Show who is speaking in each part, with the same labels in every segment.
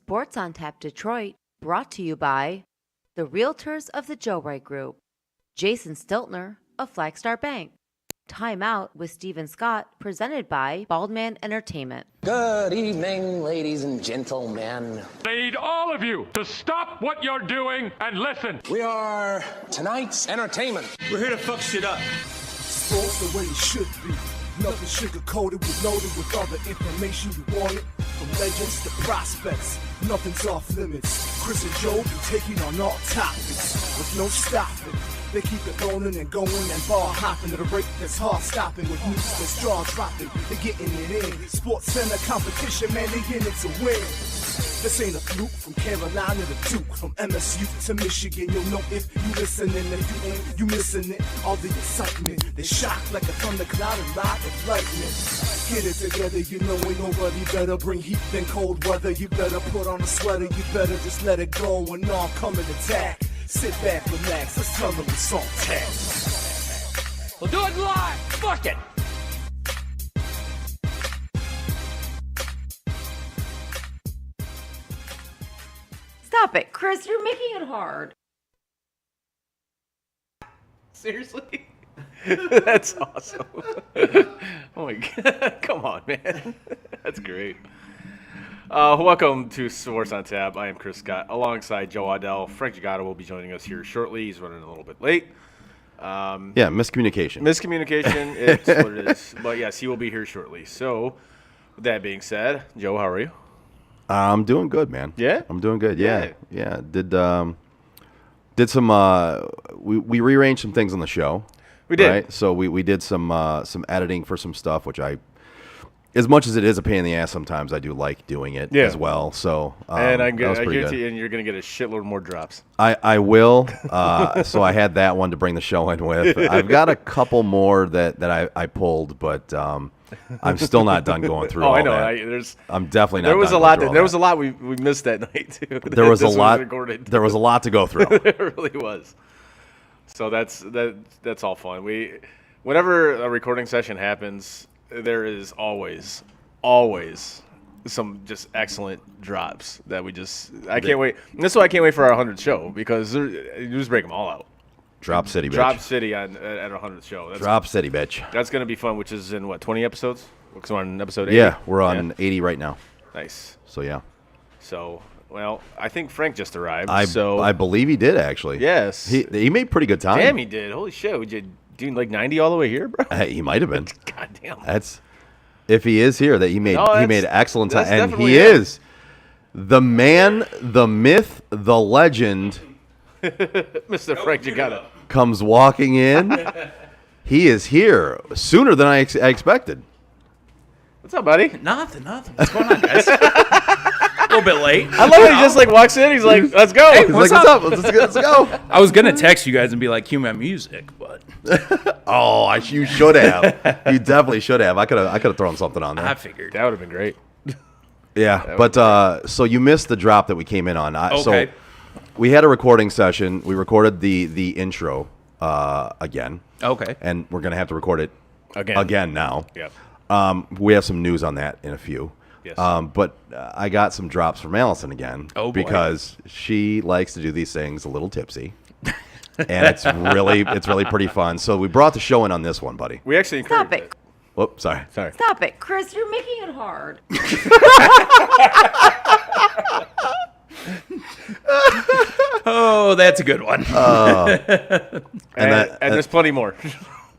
Speaker 1: Sports on Tap Detroit, brought to you by the Realtors of the Joe Wright Group, Jason Stiltner of Flagstar Bank, Time Out with Steven Scott, presented by Baldman Entertainment.
Speaker 2: Good evening, ladies and gentlemen.
Speaker 3: I need all of you to stop what you're doing and listen.
Speaker 2: We are tonight's entertainment.
Speaker 4: We're here to fuck shit up.
Speaker 5: Sports the way it should be. Nothing sugar-coated, with loaded with all the information you wanted. From legends to prospects, nothing's off limits. Chris and Joe be taking on all topics with no stopping. They keep it rolling and going and ball hopping at a rate that's hard stopping. With news that's jaw dropping, they getting it in. Sports Center competition, man, they in it to win. This ain't a fluke, from Carolina to Duke, from MSU to Michigan. You'll know if you listening, if you ain't, you missing it. All the excitement, they shock like a thundercloud and light of lightning. Get it together, you know ain't nobody better. Bring heat than cold weather. You better put on a sweater, you better just let it go and all come and attack. Sit back, relax, let's tell them it's on tap.
Speaker 4: We'll do it live. Fuck it.
Speaker 1: Stop it, Chris, you're making it hard.
Speaker 6: Seriously? That's awesome. Oh my God. Come on, man. That's great. Welcome to Sports on Tap. I am Chris Scott alongside Joe Waddell. Frank Gigato will be joining us here shortly. He's running a little bit late.
Speaker 7: Yeah, miscommunication.
Speaker 6: Miscommunication, it's what it is. But yes, he will be here shortly. So, with that being said, Joe, how are you?
Speaker 7: I'm doing good, man.
Speaker 6: Yeah?
Speaker 7: I'm doing good. Yeah. Did some we rearranged some things on the show.
Speaker 6: We did.
Speaker 7: Right? So we did some editing for some stuff, which I, as much as it is a pain in the ass sometimes, I do like doing it as well. So
Speaker 6: and I
Speaker 7: that was pretty
Speaker 6: guarantee
Speaker 7: good.
Speaker 6: you, and you're going to get a shitload more drops.
Speaker 7: I will. So I had that one to bring the show in with. I've got a couple more that I pulled, but I'm still not done going through.
Speaker 6: Oh,
Speaker 7: all
Speaker 6: I know.
Speaker 7: that. I'm definitely not.
Speaker 6: There was
Speaker 7: done
Speaker 6: a lot.
Speaker 7: going through all
Speaker 6: There was
Speaker 7: that.
Speaker 6: a lot we missed that night too.
Speaker 7: There was a
Speaker 6: This
Speaker 7: lot.
Speaker 6: recorded.
Speaker 7: There was a lot to go through.
Speaker 6: It really was. So that's all fun. Whenever a recording session happens, there is always some just excellent drops that I can't wait. And that's why I can't wait for our 100th show, because you just break them all out.
Speaker 7: Drop City, bitch.
Speaker 6: Drop City at our 100th show.
Speaker 7: Drop City, bitch.
Speaker 6: That's going to be fun, which is in, 20 episodes? Because we're on episode 80?
Speaker 7: Yeah, we're on 80 right now.
Speaker 6: Nice.
Speaker 7: So, yeah.
Speaker 6: So, well, I think Frank just arrived.
Speaker 7: I believe he did, actually.
Speaker 6: Yes.
Speaker 7: He made pretty good time.
Speaker 6: Damn, he did. Holy shit. Would you do like 90 all the way here, bro?
Speaker 7: Hey, he might have been.
Speaker 6: God damn.
Speaker 7: If he is here, that he made excellent time. And
Speaker 6: definitely
Speaker 7: he
Speaker 6: it.
Speaker 7: is the man, the myth, the legend
Speaker 6: Mr. Frank Gigato.
Speaker 7: comes walking in. He is here sooner than I expected.
Speaker 6: What's up, buddy?
Speaker 4: Nothing. What's going on, guys? A little bit late.
Speaker 6: I love how he just walks in. He's like, "Let's go."
Speaker 7: He's like, "What's up? Let's go."
Speaker 4: I was gonna text you guys and be like, "Cue my music," but
Speaker 7: Oh, you should have. You definitely should have. I could have thrown something on there.
Speaker 4: I figured.
Speaker 6: That would have been great.
Speaker 7: Yeah, but so you missed the drop that we came in on.
Speaker 4: Okay.
Speaker 7: So we had a recording session. We recorded the intro again.
Speaker 4: Okay.
Speaker 7: And we're gonna have to record it again now.
Speaker 6: Yep.
Speaker 7: We have some news on that in a few.
Speaker 6: Yes.
Speaker 7: But I got some drops from Allison again.
Speaker 4: Oh, boy.
Speaker 7: Because she likes to do these things a little tipsy. And it's really pretty fun. So we brought the show in on this one, buddy.
Speaker 6: We actually
Speaker 1: Stop
Speaker 6: encouraged
Speaker 1: it.
Speaker 7: Whoops, sorry.
Speaker 6: Sorry.
Speaker 1: Stop it, Chris, you're making it hard.
Speaker 4: Oh, that's a good one.
Speaker 6: And there's plenty more.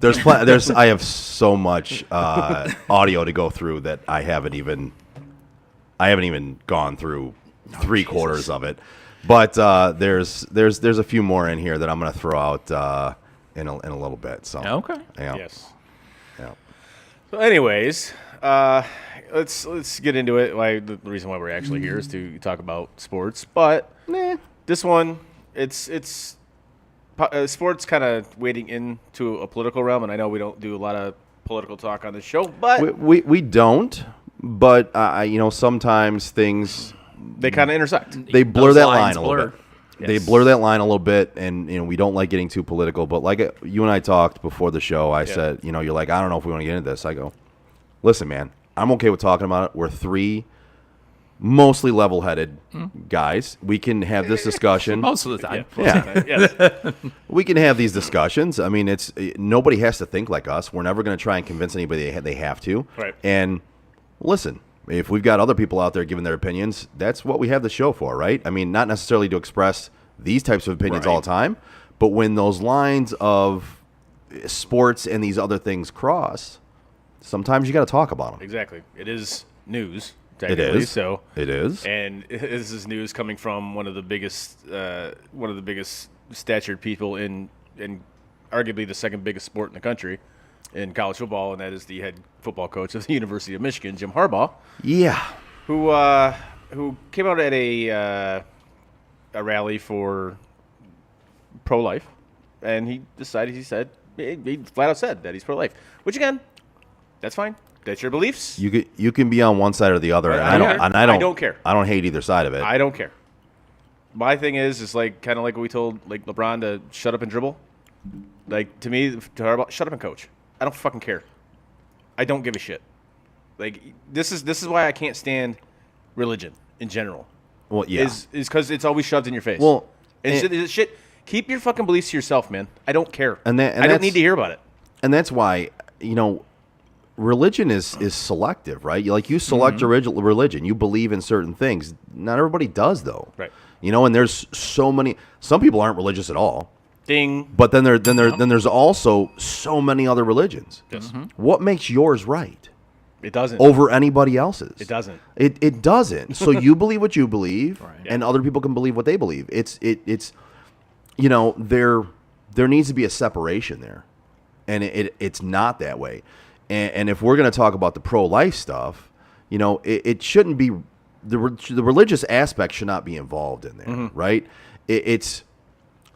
Speaker 7: I have so much audio to go through that I haven't even gone through three-quarters of it. But there's a few more in here that I'm going to throw out in a little bit. So
Speaker 4: Okay.
Speaker 7: yeah.
Speaker 6: Yes.
Speaker 7: Yeah.
Speaker 6: So, anyways, let's get into it. The reason why we're actually here is to talk about sports. But this one, it's sports kind of wading into a political realm, and I know we don't do a lot of political talk on the show, but
Speaker 7: We don't. But sometimes things
Speaker 6: they kind of intersect.
Speaker 7: they blur
Speaker 4: Those
Speaker 7: that
Speaker 4: lines
Speaker 7: line a little
Speaker 4: blur.
Speaker 7: bit. They blur that line a little bit, and we don't like getting too political. But like you and I talked before the show, I said, you're like, I don't know if we want to get into this. I go, listen, man, I'm okay with talking about it. We're three mostly level-headed guys. We can have this discussion.
Speaker 4: Most of the time.
Speaker 7: Yeah.
Speaker 6: Yes.
Speaker 7: We can have these discussions. I mean, it's nobody has to think like us. We're never going to try and convince anybody they have to.
Speaker 6: Right.
Speaker 7: And listen, if we've got other people out there giving their opinions, that's what we have the show for, right? I mean, not necessarily to express these types of opinions all the time, but when those lines of sports and these other things cross, sometimes you got to talk about them.
Speaker 6: Exactly. It is news.
Speaker 7: It
Speaker 6: Technically,
Speaker 7: is.
Speaker 6: So
Speaker 7: It is.
Speaker 6: and this is news coming from one of the biggest statured people in arguably the second biggest sport in the country in college football, and that is the head football coach of the University of Michigan, Jim Harbaugh,
Speaker 7: Yeah.
Speaker 6: who came out at a rally for pro-life, and he said he flat out said that he's pro-life, which again, that's fine. That's your beliefs.
Speaker 7: You can be on one side or the other.
Speaker 6: I don't care.
Speaker 7: I don't hate either side of it.
Speaker 6: I don't care. My thing is like kind of like what we told like LeBron to shut up and dribble. Like to me, to Harbaugh, shut up and coach. I don't fucking care. I don't give a shit. Like this is why I can't stand religion in general.
Speaker 7: Well, yeah.
Speaker 6: Is because it's always shoved in your face.
Speaker 7: Well,
Speaker 6: it's shit. Keep your fucking beliefs to yourself, man. I don't care.
Speaker 7: And
Speaker 6: I don't
Speaker 7: that's-
Speaker 6: need to hear about it.
Speaker 7: And that's why, religion is selective, right? Like you select your religion, you believe in certain things. Not everybody does, though.
Speaker 6: Right.
Speaker 7: And there's so many. Some people aren't religious at all,
Speaker 6: Ding.
Speaker 7: but then there's also so many other religions.
Speaker 6: Yes.
Speaker 7: What makes yours right
Speaker 6: It doesn't.
Speaker 7: over anybody else's?
Speaker 6: It doesn't.
Speaker 7: It doesn't. So you believe what you believe, and other people can believe what they believe. It's there needs to be a separation there, and it's not that way. And if we're going to talk about the pro-life stuff, it shouldn't be the religious aspect should not be involved in there, right? It's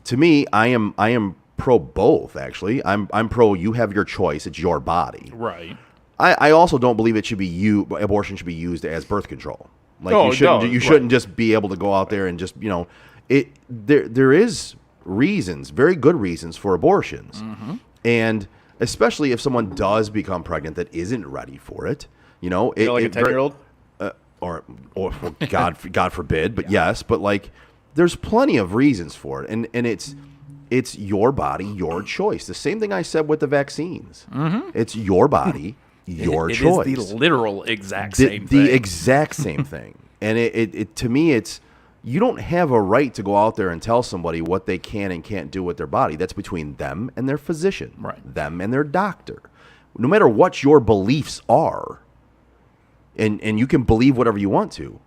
Speaker 7: to me, I am pro both. Actually, I'm pro. You have your choice. It's your body.
Speaker 4: Right.
Speaker 7: I also don't believe it should be abortion should be used as birth control. Like
Speaker 6: No,
Speaker 7: you shouldn't just be able to go out there and just there is reasons, very good reasons for abortions, and especially if someone does become pregnant that isn't ready for it,
Speaker 6: like a 10-year-old.
Speaker 7: or well, God forbid, but yes, but like there's plenty of reasons for it, and it's your body, your choice. The same thing I said with the vaccines. It's your body, your choice.
Speaker 4: It is the literal exact same
Speaker 7: The
Speaker 4: thing.
Speaker 7: exact same thing. And it to me, it's you don't have a right to go out there and tell somebody what they can and can't do with their body. That's between them and their physician,
Speaker 4: Right.
Speaker 7: them and their doctor. No matter what your beliefs are, and you can believe whatever you want to,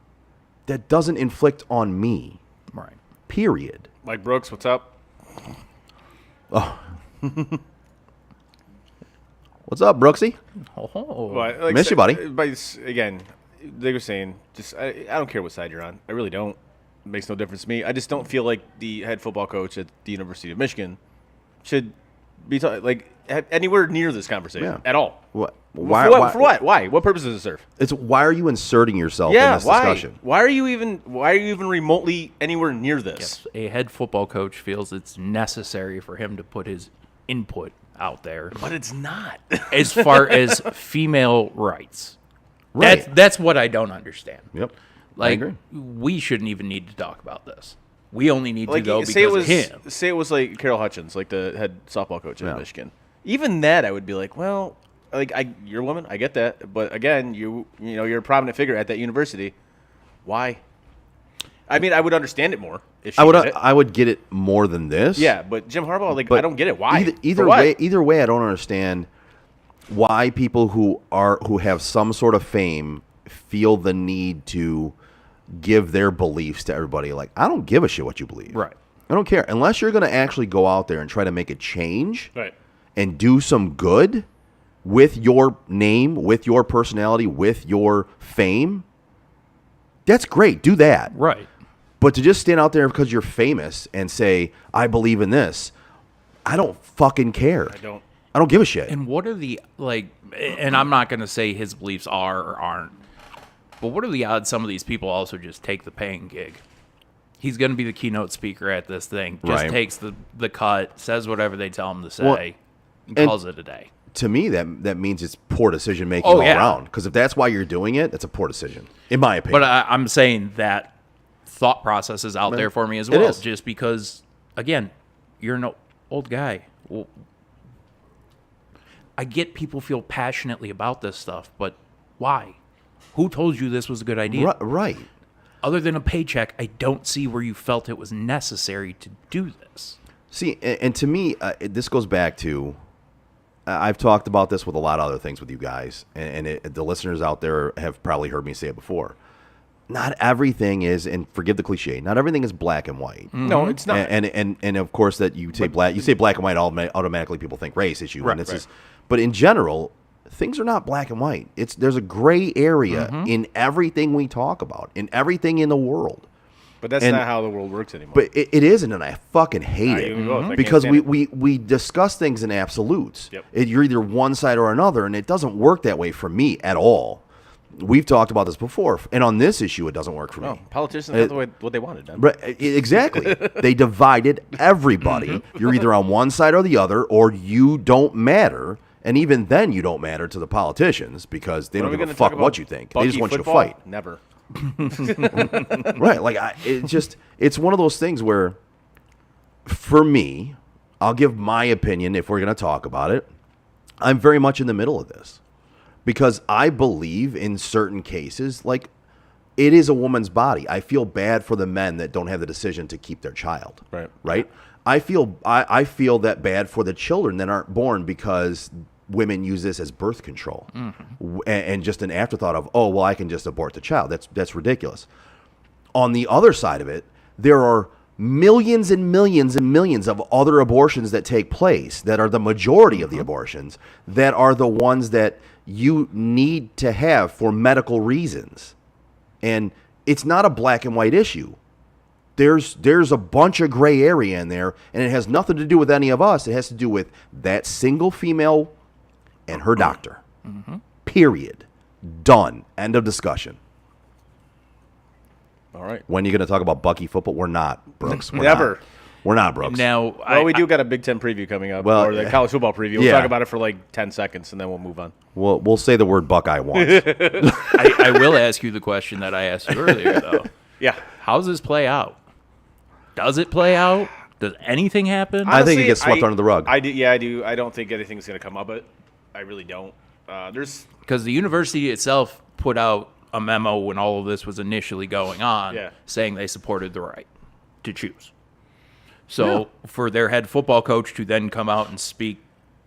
Speaker 7: that doesn't inflict on me,
Speaker 4: Right.
Speaker 7: period.
Speaker 6: Mike Brooks, what's up?
Speaker 7: What's up, Brooksy?
Speaker 4: Oh.
Speaker 6: Well, like
Speaker 7: Miss you, buddy.
Speaker 6: But again, they were saying, I don't care what side you're on. I really don't. It makes no difference to me. I just don't feel like the head football coach at the University of Michigan should be anywhere near this conversation at all.
Speaker 7: What?
Speaker 6: For what? Why? What purpose does it serve?
Speaker 7: It's why are you inserting yourself in this
Speaker 6: why?
Speaker 7: discussion?
Speaker 6: Why are you even remotely anywhere near this?
Speaker 4: A head football coach feels it's necessary for him to put his input out there
Speaker 6: But it's not.
Speaker 4: as far as female rights.
Speaker 7: Right.
Speaker 4: That's what I don't understand.
Speaker 7: Yep. I
Speaker 4: Like,
Speaker 7: agree.
Speaker 4: we shouldn't even need to talk about this. We only need to go
Speaker 6: say
Speaker 4: because of him.
Speaker 6: Say it was like Carol Hutchins, like the head softball coach at
Speaker 7: Yeah.
Speaker 6: Michigan. Even that, I would be like, well, you're a woman, I get that, but again, you're a prominent figure at that university. Why? I mean, I would understand it more if she did it.
Speaker 7: I would get it more than this.
Speaker 6: Yeah, but Jim Harbaugh,
Speaker 7: But
Speaker 6: I don't get it. Why?
Speaker 7: Either
Speaker 6: For what?
Speaker 7: way, I don't understand why people who have some sort of fame feel the need to give their beliefs to everybody. Like, I don't give a shit what you believe.
Speaker 4: Right.
Speaker 7: I don't care unless you're going to actually go out there and try to make a change
Speaker 6: Right.
Speaker 7: and do some good with your name, with your personality, with your fame. That's great. Do that.
Speaker 4: Right.
Speaker 7: But to just stand out there because you're famous and say, I believe in this, I don't fucking care. I don't give a shit.
Speaker 4: And what are the, and I'm not going to say his beliefs are or aren't, but what are the odds some of these people also just take the paying gig? He's going to be the keynote speaker at this thing, just
Speaker 7: Right.
Speaker 4: takes the cut, says whatever they tell him to say,
Speaker 7: Well,
Speaker 4: and
Speaker 7: and-
Speaker 4: calls it a day.
Speaker 7: to me, that means it's poor decision making
Speaker 4: Oh,
Speaker 7: all
Speaker 4: yeah.
Speaker 7: around. Because if that's why you're doing it, it's a poor decision, in my opinion.
Speaker 4: But I'm saying that thought process is out there for me as
Speaker 7: It
Speaker 4: well.
Speaker 7: is.
Speaker 4: Just because, again, you're an old guy. Well, I get people feel passionately about this stuff, but why? Who told you this was a good idea?
Speaker 7: Right.
Speaker 4: Other than a paycheck, I don't see where you felt it was necessary to do this.
Speaker 7: See, and to me, this goes back to, I've talked about this with a lot of other things with you guys, and the listeners out there have probably heard me say it before. Not everything is, and forgive the cliche, not everything is black and white.
Speaker 6: No, it's not.
Speaker 7: And of course that you say black and white, automatically people think race issue.
Speaker 4: Right,
Speaker 7: and it's
Speaker 6: right.
Speaker 7: just, but in general, things are not black and white. There's a gray area in everything we talk about, in everything in the world.
Speaker 6: But that's
Speaker 7: and-
Speaker 6: not how the world works anymore.
Speaker 7: But it isn't, and I fucking hate
Speaker 6: I
Speaker 7: it
Speaker 6: even both. I can't
Speaker 7: because
Speaker 6: stand
Speaker 7: we discuss things in absolutes.
Speaker 6: Yep.
Speaker 7: You're either one side or another, and it doesn't work that way for me at all. We've talked about this before, and on this issue, it doesn't work for
Speaker 6: No,
Speaker 7: me.
Speaker 6: politicians got what they wanted done.
Speaker 7: Right, exactly. They divided everybody. You're either on one side or the other, or you don't matter. And even then, you don't matter to the politicians because they
Speaker 6: When are
Speaker 7: don't
Speaker 6: we
Speaker 7: give a
Speaker 6: gonna talk
Speaker 7: fuck
Speaker 6: about
Speaker 7: what you think. They just
Speaker 6: Bucky
Speaker 7: want you to
Speaker 6: football?
Speaker 7: fight.
Speaker 6: Never.
Speaker 7: Right. Like, it's one of those things where, for me, I'll give my opinion if we're going to talk about it. I'm very much in the middle of this because I believe in certain cases, like, it is a woman's body. I feel bad for the men that don't have the decision to keep their child.
Speaker 6: Right.
Speaker 7: Right. I feel that bad for the children that aren't born because women use this as birth control and just an afterthought of, oh, well, I can just abort the child. That's ridiculous. On the other side of it, there are millions and millions and millions of other abortions that take place that are the majority of the abortions that are the ones that you need to have for medical reasons. And it's not a black and white issue. There's a bunch of gray area in there, and it has nothing to do with any of us. It has to do with that single female and her doctor. Period. Done. End of discussion.
Speaker 6: All right.
Speaker 7: When are you going to talk about Bucky football? We're not, Brooks. We're
Speaker 6: Never.
Speaker 7: Not. We're not, Brooks.
Speaker 4: Now,
Speaker 6: Well, we do got a Big Ten preview coming up,
Speaker 7: Well,
Speaker 6: or the college football preview. We'll
Speaker 7: yeah.
Speaker 6: talk about it for like 10 seconds, and then we'll move on.
Speaker 7: We'll say the word Buckeye once.
Speaker 4: I will ask you the question that I asked you earlier, though.
Speaker 6: Yeah.
Speaker 4: How does this play out? Does it play out? Does anything happen?
Speaker 7: I think it gets swept under the rug.
Speaker 6: I do. Yeah, I do. I don't think anything's going to come of it. I really don't. There's
Speaker 4: Because the university itself put out a memo when all of this was initially going on,
Speaker 6: Yeah.
Speaker 4: saying they supported the right to choose. So for their head football coach to then come out and speak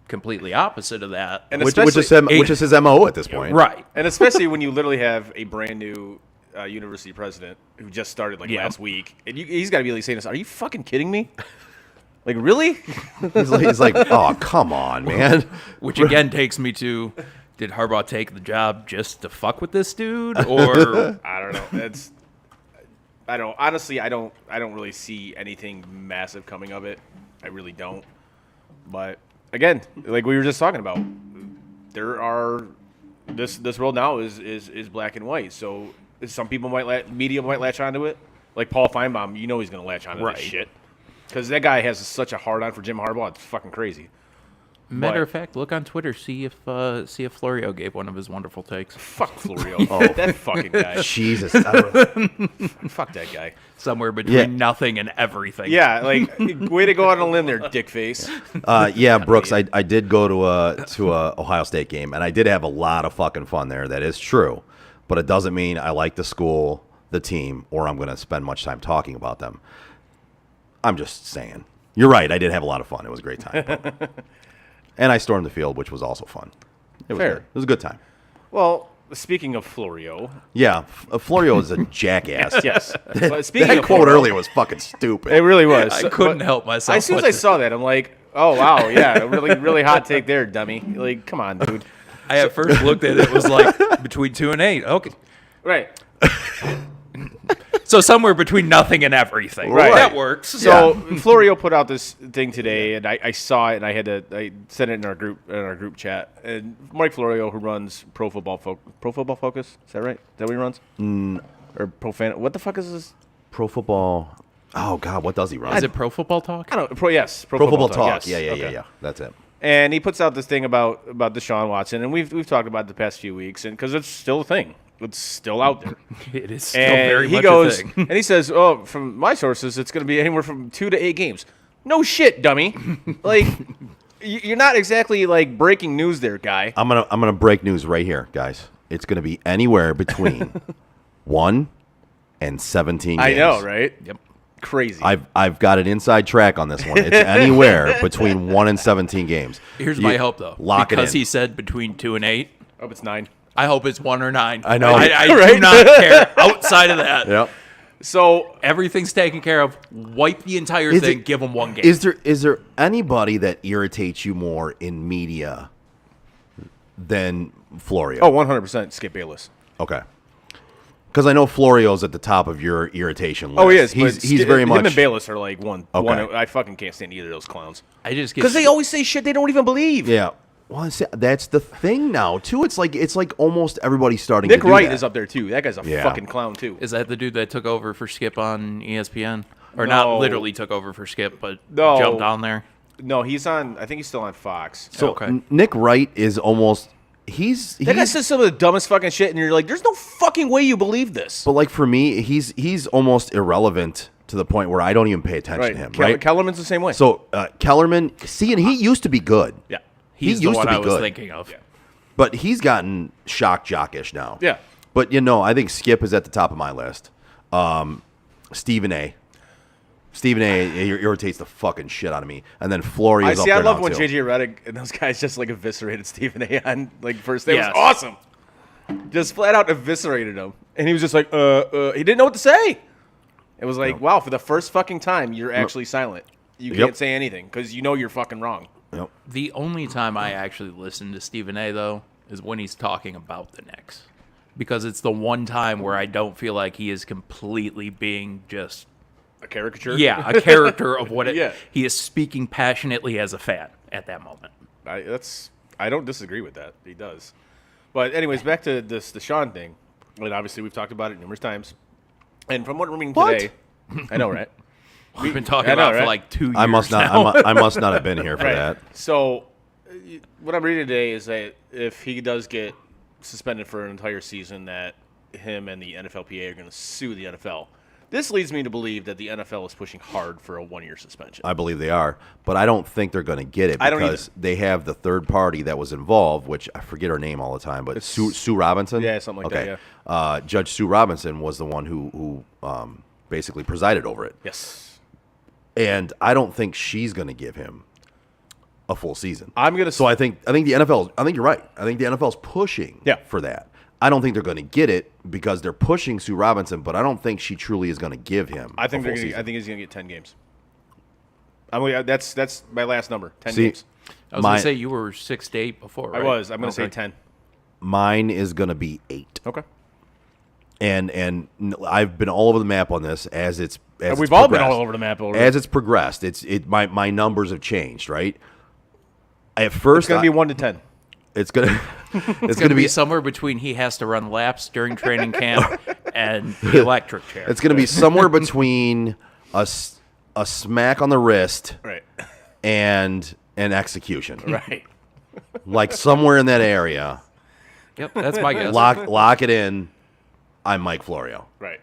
Speaker 4: completely opposite of that,
Speaker 6: and
Speaker 7: which
Speaker 6: especially
Speaker 7: is his MO at this point.
Speaker 4: right?
Speaker 6: and especially when you literally have a brand new university president who just started like
Speaker 4: Yeah.
Speaker 6: last week, and he's got to be like saying this. Are you fucking kidding me? Like really?
Speaker 7: He's like, oh, come on, man.
Speaker 4: Which again takes me to: did Harbaugh take the job just to fuck with this dude, or
Speaker 6: I don't know. I don't honestly. I don't really see anything massive coming of it. I really don't. But again, like we were just talking about, there are this world now is black and white. So some people media might latch onto it. Like Paul Feinbaum, you know he's going to latch onto
Speaker 4: Right.
Speaker 6: this shit because that guy has such a hard on for Jim Harbaugh. It's fucking crazy.
Speaker 4: matter of fact, look on Twitter, see if Florio gave one of his wonderful takes.
Speaker 6: Fuck Florio. That fucking guy.
Speaker 7: Jesus.
Speaker 6: Fuck that guy.
Speaker 4: Somewhere between
Speaker 7: Yeah.
Speaker 4: nothing and everything.
Speaker 6: Yeah, like way to go on a limb there, dick face.
Speaker 7: Yeah, Brooks, I did go to a Ohio State game, and I did have a lot of fucking fun there. That is true. But it doesn't mean I like the school, the team, or I'm going to spend much time talking about them. I'm just saying. You're right. I did have a lot of fun. It was a great time. And I stormed the field, which was also fun. It was
Speaker 6: Fair.
Speaker 7: good. It was a good time.
Speaker 6: Well, speaking of Florio,
Speaker 7: Yeah, Florio is a jackass.
Speaker 6: yes. But speaking
Speaker 7: That
Speaker 6: of
Speaker 7: quote
Speaker 6: Florio,
Speaker 7: earlier was fucking stupid.
Speaker 6: it really was.
Speaker 4: I couldn't
Speaker 6: But
Speaker 4: help myself.
Speaker 6: As soon as
Speaker 4: with
Speaker 6: I saw that, I'm like, oh wow, yeah, really hot take there, dummy. Like, come on, dude.
Speaker 4: I at first looked at it, it was like between 2 and 8. Okay.
Speaker 6: Right.
Speaker 4: So somewhere between nothing and everything.
Speaker 6: Right.
Speaker 4: That works.
Speaker 6: So Florio put out this thing today, and I saw it, and I sent it in our group chat. And Mike Florio, who runs Pro Football Focus, is that right? Is that what he runs? Or What the fuck is this?
Speaker 7: Pro football. Oh God, what does he run?
Speaker 4: Is it Pro Football Talk?
Speaker 6: I don't know. Yes.
Speaker 7: Pro football talk?
Speaker 6: Yes.
Speaker 7: Yeah.
Speaker 6: Okay.
Speaker 7: That's it.
Speaker 6: And he puts out this thing about Deshaun Watson, and we've talked about it the past few weeks, and because it's still a thing, it's still out there.
Speaker 4: It is still
Speaker 6: And
Speaker 4: very
Speaker 6: he
Speaker 4: much
Speaker 6: goes,
Speaker 4: a thing.
Speaker 6: and he says, "Oh, from my sources, it's going to be anywhere from 2 to 8 games." No shit, dummy. Like, you're not exactly like breaking news there, guy.
Speaker 7: I'm gonna break news right here, guys. It's gonna be anywhere between 1 and 17 games.
Speaker 6: I know, right?
Speaker 4: Yep.
Speaker 6: Crazy.
Speaker 7: I've got an inside track on this one. It's anywhere between 1 and 17 games.
Speaker 4: Here's
Speaker 7: You
Speaker 4: my hope, though.
Speaker 7: Lock
Speaker 4: because
Speaker 7: it in.
Speaker 4: he said between 2 and 8.
Speaker 6: I hope it's 9.
Speaker 4: I hope it's 1 or 9.
Speaker 7: I know.
Speaker 4: I
Speaker 6: Right?
Speaker 4: do not care outside of that.
Speaker 7: Yep.
Speaker 6: So
Speaker 4: Everything's taken care of. Wipe the entire
Speaker 7: Is
Speaker 4: thing.
Speaker 7: it-
Speaker 4: Give them 1 game.
Speaker 7: Is there anybody that irritates you more in media than Florio?
Speaker 6: 100% Skip Bayless.
Speaker 7: Okay. Because I know Florio's at the top of your irritation list.
Speaker 6: Oh, he is.
Speaker 7: He's very much.
Speaker 6: Him and Bayless are like one.
Speaker 7: Okay.
Speaker 6: I fucking can't stand either of those clowns
Speaker 4: I just get
Speaker 6: because they always say shit they don't even believe.
Speaker 7: Yeah. Well, that's the thing now too. It's like almost everybody's starting.
Speaker 6: Nick
Speaker 7: to do
Speaker 6: Wright
Speaker 7: that.
Speaker 6: is up there too. That guy's a
Speaker 7: Yeah.
Speaker 6: fucking clown too.
Speaker 4: Is that the dude that took over for Skip on ESPN? Or
Speaker 6: No.
Speaker 4: not literally took over for Skip, but
Speaker 6: No.
Speaker 4: jumped on there?
Speaker 6: No, he's on. I think he's still on Fox.
Speaker 7: So
Speaker 4: Okay.
Speaker 7: Nick Wright is almost. He's
Speaker 6: That guy says some of the dumbest fucking shit, and you're like, "There's no fucking way you believe this."
Speaker 7: But like for me, he's almost irrelevant to the point where I don't even pay attention to him. Right.
Speaker 6: Kellerman's the same way.
Speaker 7: So Kellerman, see, and he used to be good.
Speaker 6: yeah,
Speaker 4: He's
Speaker 7: he
Speaker 4: the
Speaker 7: used
Speaker 4: one
Speaker 7: to be
Speaker 4: I was
Speaker 7: good.
Speaker 4: thinking of.
Speaker 7: But he's gotten shock jockish now.
Speaker 6: yeah.
Speaker 7: But I think Skip is at the top of my list. Stephen A. Stephen A. irritates the fucking shit out of me, and then Florio's up there
Speaker 6: I love
Speaker 7: now,
Speaker 6: when
Speaker 7: too.
Speaker 6: JJ Redick and those guys just like eviscerated Stephen A. on like first day. It
Speaker 4: Yes.
Speaker 6: was awesome. Just flat out eviscerated him, and he was just like, he didn't know what to say. It was like, wow, for the first fucking time, you're actually silent. You
Speaker 7: Yep.
Speaker 6: can't say anything because you know you're fucking wrong.
Speaker 7: Yep.
Speaker 4: The only time I actually listen to Stephen A, though, is when he's talking about the Knicks. Because it's the one time where I don't feel like he is completely being just,
Speaker 6: A caricature.
Speaker 4: a character of what it
Speaker 6: Yeah.
Speaker 4: He is speaking passionately as a fan at that moment.
Speaker 6: I don't disagree with that. He does. But anyways, back to this Deshaun thing. And obviously we've talked about it numerous times. And from what we're reading
Speaker 7: What?
Speaker 6: today, I know, right?
Speaker 4: We've been talking
Speaker 6: I know,
Speaker 4: about it
Speaker 6: right?
Speaker 4: for like 2 years
Speaker 7: I must not.
Speaker 4: now.
Speaker 7: I must not have been here for
Speaker 6: Right.
Speaker 7: that.
Speaker 6: So, what I'm reading today is that if he does get suspended for an entire season, that him and the NFLPA are going to sue the NFL. This leads me to believe that the NFL is pushing hard for a 1-year suspension.
Speaker 7: I believe they are, but I don't think they're going to get it
Speaker 6: I don't
Speaker 7: because they have the third party that was involved, which I forget her name all the time, but Sue Robinson.
Speaker 6: Yeah, something like that,
Speaker 7: okay. Yeah. Judge Sue Robinson was the one who basically presided over it,
Speaker 6: Yes.
Speaker 7: and I don't think she's going to give him a full season.
Speaker 6: I'm going to.
Speaker 7: So I think the NFL. I think you're right. I think the NFL's pushing
Speaker 6: Yeah.
Speaker 7: for that. I don't think they're going to get it because they're pushing Sue Robinson, but I don't think she truly is going to give him.
Speaker 6: I think
Speaker 7: a full
Speaker 6: I
Speaker 7: season.
Speaker 6: think he's going to get 10 games. That's my last number. 10
Speaker 7: See,
Speaker 6: games.
Speaker 4: I was
Speaker 7: My-
Speaker 4: going to say you were 6 to 8 before, right?
Speaker 6: I was. I'm going to say
Speaker 4: Okay.
Speaker 6: 10.
Speaker 7: Mine is going to be 8.
Speaker 6: Okay.
Speaker 7: And I've been all over the map on this as it's
Speaker 6: We've all been
Speaker 7: progressed.
Speaker 6: all over the map already.
Speaker 7: As it's progressed. My numbers have changed, right? At first,
Speaker 6: It's going to be 1 to 10.
Speaker 7: it's gonna
Speaker 4: It's going to be somewhere between he has to run laps during training camp and the electric chair.
Speaker 7: it's gonna be somewhere between a smack on the wrist
Speaker 6: Right.
Speaker 7: and an execution,
Speaker 6: Right.
Speaker 7: like somewhere in that area.
Speaker 4: Yep, that's my guess.
Speaker 7: Lock it in. I'm Mike Florio.
Speaker 6: Right.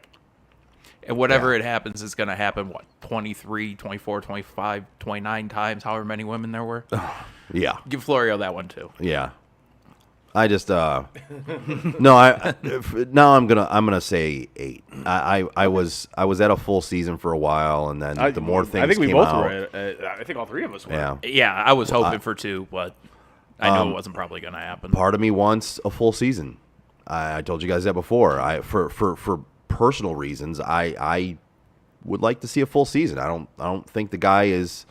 Speaker 4: And whatever it happens, it's going to happen, 23, 24, 25, 29 times, however many women there were.
Speaker 7: Yeah.
Speaker 4: Give Florio that one, too.
Speaker 7: Yeah. I just no. Now I'm gonna say 8. I was at a full season for a while, and then the more things
Speaker 6: I think we
Speaker 7: came
Speaker 6: both
Speaker 7: out,
Speaker 6: were. I think all three of us were.
Speaker 7: yeah.
Speaker 4: Yeah, I was hoping for 2, but I knew it wasn't probably going to happen.
Speaker 7: Part of me wants a full season. I told you guys that before. For personal reasons, I would like to see a full season. I don't think the guy is.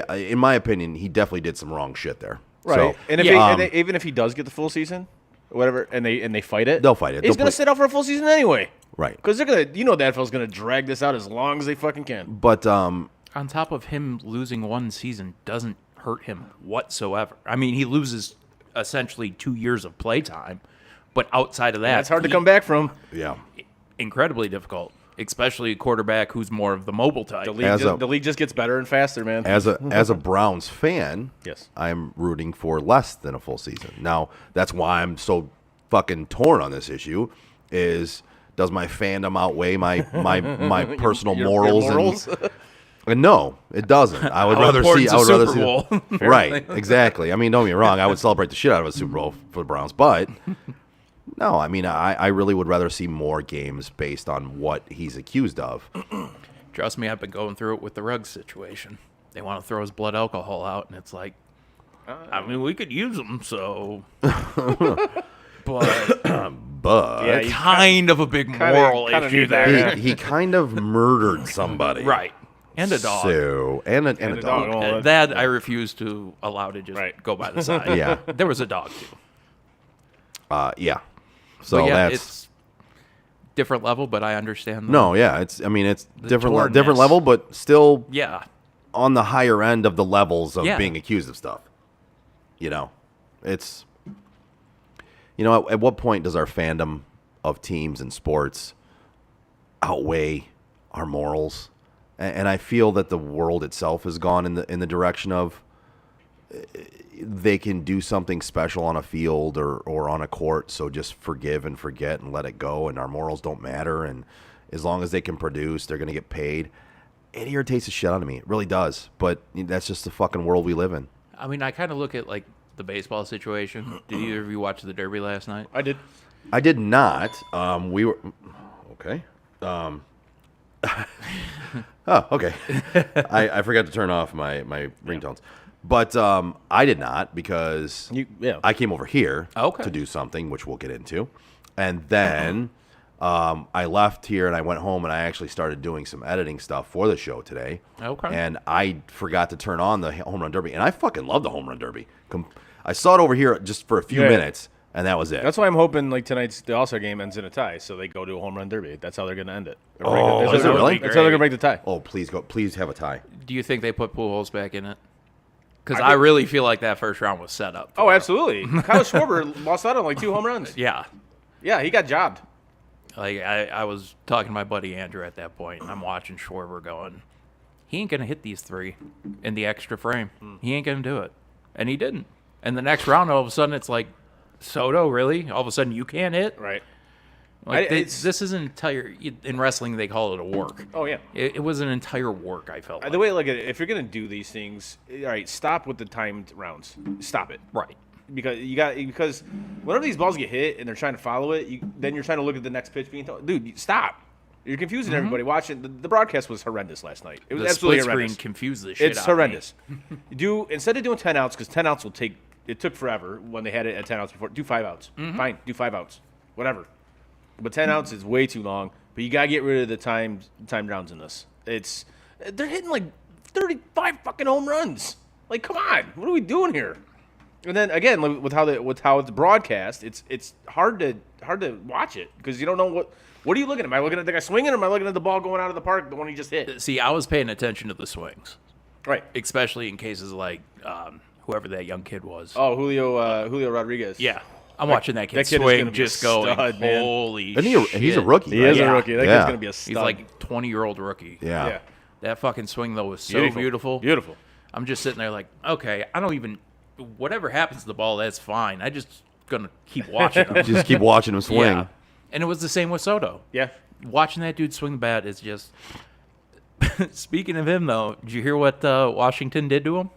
Speaker 7: In my opinion, he definitely did some wrong shit there.
Speaker 6: Right.
Speaker 7: So,
Speaker 6: And if
Speaker 4: Yeah.
Speaker 6: even if he does get the full season, whatever, and they fight it,
Speaker 7: They'll fight it.
Speaker 6: He's
Speaker 7: They'll
Speaker 6: gonna
Speaker 7: play-
Speaker 6: sit out for a full season anyway.
Speaker 7: right.
Speaker 6: Because they're gonna, the NFL's gonna drag this out as long as they fucking can.
Speaker 7: But
Speaker 4: On top of him losing one season doesn't hurt him whatsoever. I mean, he loses essentially 2 years of playtay, but outside of that,
Speaker 6: That's hard to come back from.
Speaker 7: yeah.
Speaker 4: Incredibly difficult. especially a quarterback who's more of the mobile type.
Speaker 6: The league just gets better and faster, man.
Speaker 7: As a Browns fan,
Speaker 6: Yes.
Speaker 7: I'm rooting for less than a full season. Now, that's why I'm so fucking torn on this issue. Does my fandom outweigh my personal
Speaker 6: Your
Speaker 7: morals? And no, it doesn't. I would rather see. I would rather see.
Speaker 4: Bowl.
Speaker 7: Right, exactly. I mean, don't get me wrong. I would celebrate the shit out of a Super Bowl for the Browns, but no, I mean, I really would rather see more games based on what he's accused of.
Speaker 4: Trust me, I've been going through it with the Ruggs situation. They want to throw his blood alcohol out, and it's like, I mean, we could use them, so. But
Speaker 6: Yeah, you
Speaker 4: kind of a big moral
Speaker 6: kinda
Speaker 4: issue
Speaker 6: need that,
Speaker 4: there.
Speaker 7: he kind of murdered somebody,
Speaker 4: Right. And a dog.
Speaker 7: So and a
Speaker 6: a
Speaker 7: dog.
Speaker 6: dog. Well,
Speaker 4: That I refuse to allow to just
Speaker 6: Right.
Speaker 4: go by the side.
Speaker 7: Yeah.
Speaker 4: There was a dog, too.
Speaker 7: Yeah. So
Speaker 4: But yeah,
Speaker 7: that's
Speaker 4: it's different level, but I understand.
Speaker 7: no, yeah. It's different
Speaker 4: tornness.
Speaker 7: different level, but still
Speaker 4: Yeah.
Speaker 7: on the higher end of the levels of
Speaker 4: Yeah.
Speaker 7: being accused of stuff. It's at what point does our fandom of teams and sports outweigh our morals? And I feel that the world itself has gone in the direction of they can do something special on a field or on a court, so just forgive and forget and let it go, and our morals don't matter, and as long as they can produce, they're going to get paid. It irritates the shit out of me. It really does. But that's just the fucking world we live in.
Speaker 4: I mean, I kind of look at, like, the baseball situation. Did either of you watch the Derby last night?
Speaker 6: I did.
Speaker 7: I did not. We were okay. Oh, okay. I forgot to turn off my ringtones, but I did not because I came over here
Speaker 4: Okay.
Speaker 7: to do something, which we'll get into, and then I left here and I went home and I actually started doing some editing stuff for the show today.
Speaker 4: Okay.
Speaker 7: And I forgot to turn on the home run derby, and I fucking love the home run derby. I saw it over here just for a few
Speaker 6: Yeah.
Speaker 7: minutes, and that was it.
Speaker 6: That's why I'm hoping like tonight's the All-Star game ends in a tie, so they go to a home run derby. That's how they're going to end it.
Speaker 7: Oh,
Speaker 6: That's
Speaker 7: is
Speaker 6: how
Speaker 7: it
Speaker 6: they're-
Speaker 7: really?
Speaker 6: That's how they're going to break the tie.
Speaker 7: Oh, please go! Please have a tie.
Speaker 4: Do you think they put Pujols back in it? Because I really feel like that first round was set up.
Speaker 6: Oh, absolutely. Kyle Schwarber lost out on like 2 home runs.
Speaker 4: Yeah.
Speaker 6: Yeah, he got jobbed.
Speaker 4: Like, I was talking to my buddy Andrew at that point, and I'm watching Schwarber going, he ain't going to hit these 3 in the extra frame. He ain't going to do it. And he didn't. And the next round, all of a sudden, it's like, Soto, really? All of a sudden, you can't hit?
Speaker 6: Right.
Speaker 4: Like,
Speaker 6: it's-
Speaker 4: this is an entire, in wrestling, they call it a work.
Speaker 6: Oh, yeah.
Speaker 4: It was an entire work, I felt like.
Speaker 6: The way I look at it, if you're going to do these things, all right, stop with the timed rounds. Stop it.
Speaker 4: Right.
Speaker 6: Because whenever these balls get hit and they're trying to follow it, then you're trying to look at the next pitch being thrown. Dude, stop. You're confusing everybody watching. The broadcast was horrendous last night. It was
Speaker 4: The
Speaker 6: absolutely
Speaker 4: split screen
Speaker 6: horrendous.
Speaker 4: confused the shit
Speaker 6: It's
Speaker 4: out
Speaker 6: horrendous. Instead of doing 10 outs, because 10 outs will take. It took forever when they had it at 10 outs before. Do 5 outs. Fine, do 5 outs. Whatever. But 10 outs is way too long. But you gotta get rid of the timed rounds in this. They're hitting like 35 fucking home runs. Like, come on, what are we doing here? And then again, with how it's broadcast, it's hard to watch it because you don't know what are you looking at? Am I looking at the guy swinging, or am I looking at the ball going out of the park, the one he just hit?
Speaker 4: See, I was paying attention to the swings,
Speaker 6: Right.
Speaker 4: especially in cases like whoever that young kid was.
Speaker 6: Oh, Julio Rodriguez.
Speaker 4: Yeah. I'm watching that kid
Speaker 6: that kid is
Speaker 4: swing,
Speaker 6: gonna be a
Speaker 4: just going,
Speaker 6: stud, man.
Speaker 4: holy
Speaker 7: And
Speaker 4: shit.
Speaker 7: he's a rookie.
Speaker 6: He
Speaker 7: right?
Speaker 6: is
Speaker 4: Yeah.
Speaker 6: a rookie. That
Speaker 7: Yeah.
Speaker 6: kid's gonna be a stud.
Speaker 4: He's like a 20-year-old rookie.
Speaker 7: Yeah.
Speaker 4: That fucking swing, though, was so beautiful.
Speaker 6: Beautiful.
Speaker 4: I'm just sitting there like, okay, I don't even, whatever happens to the ball, that's fine. I just going to keep watching him.
Speaker 7: Just keep watching him swing.
Speaker 4: Yeah. And it was the same with Soto.
Speaker 6: Yeah.
Speaker 4: Watching that dude swing the bat is just. Speaking of him, though, did you hear what Washington did to him?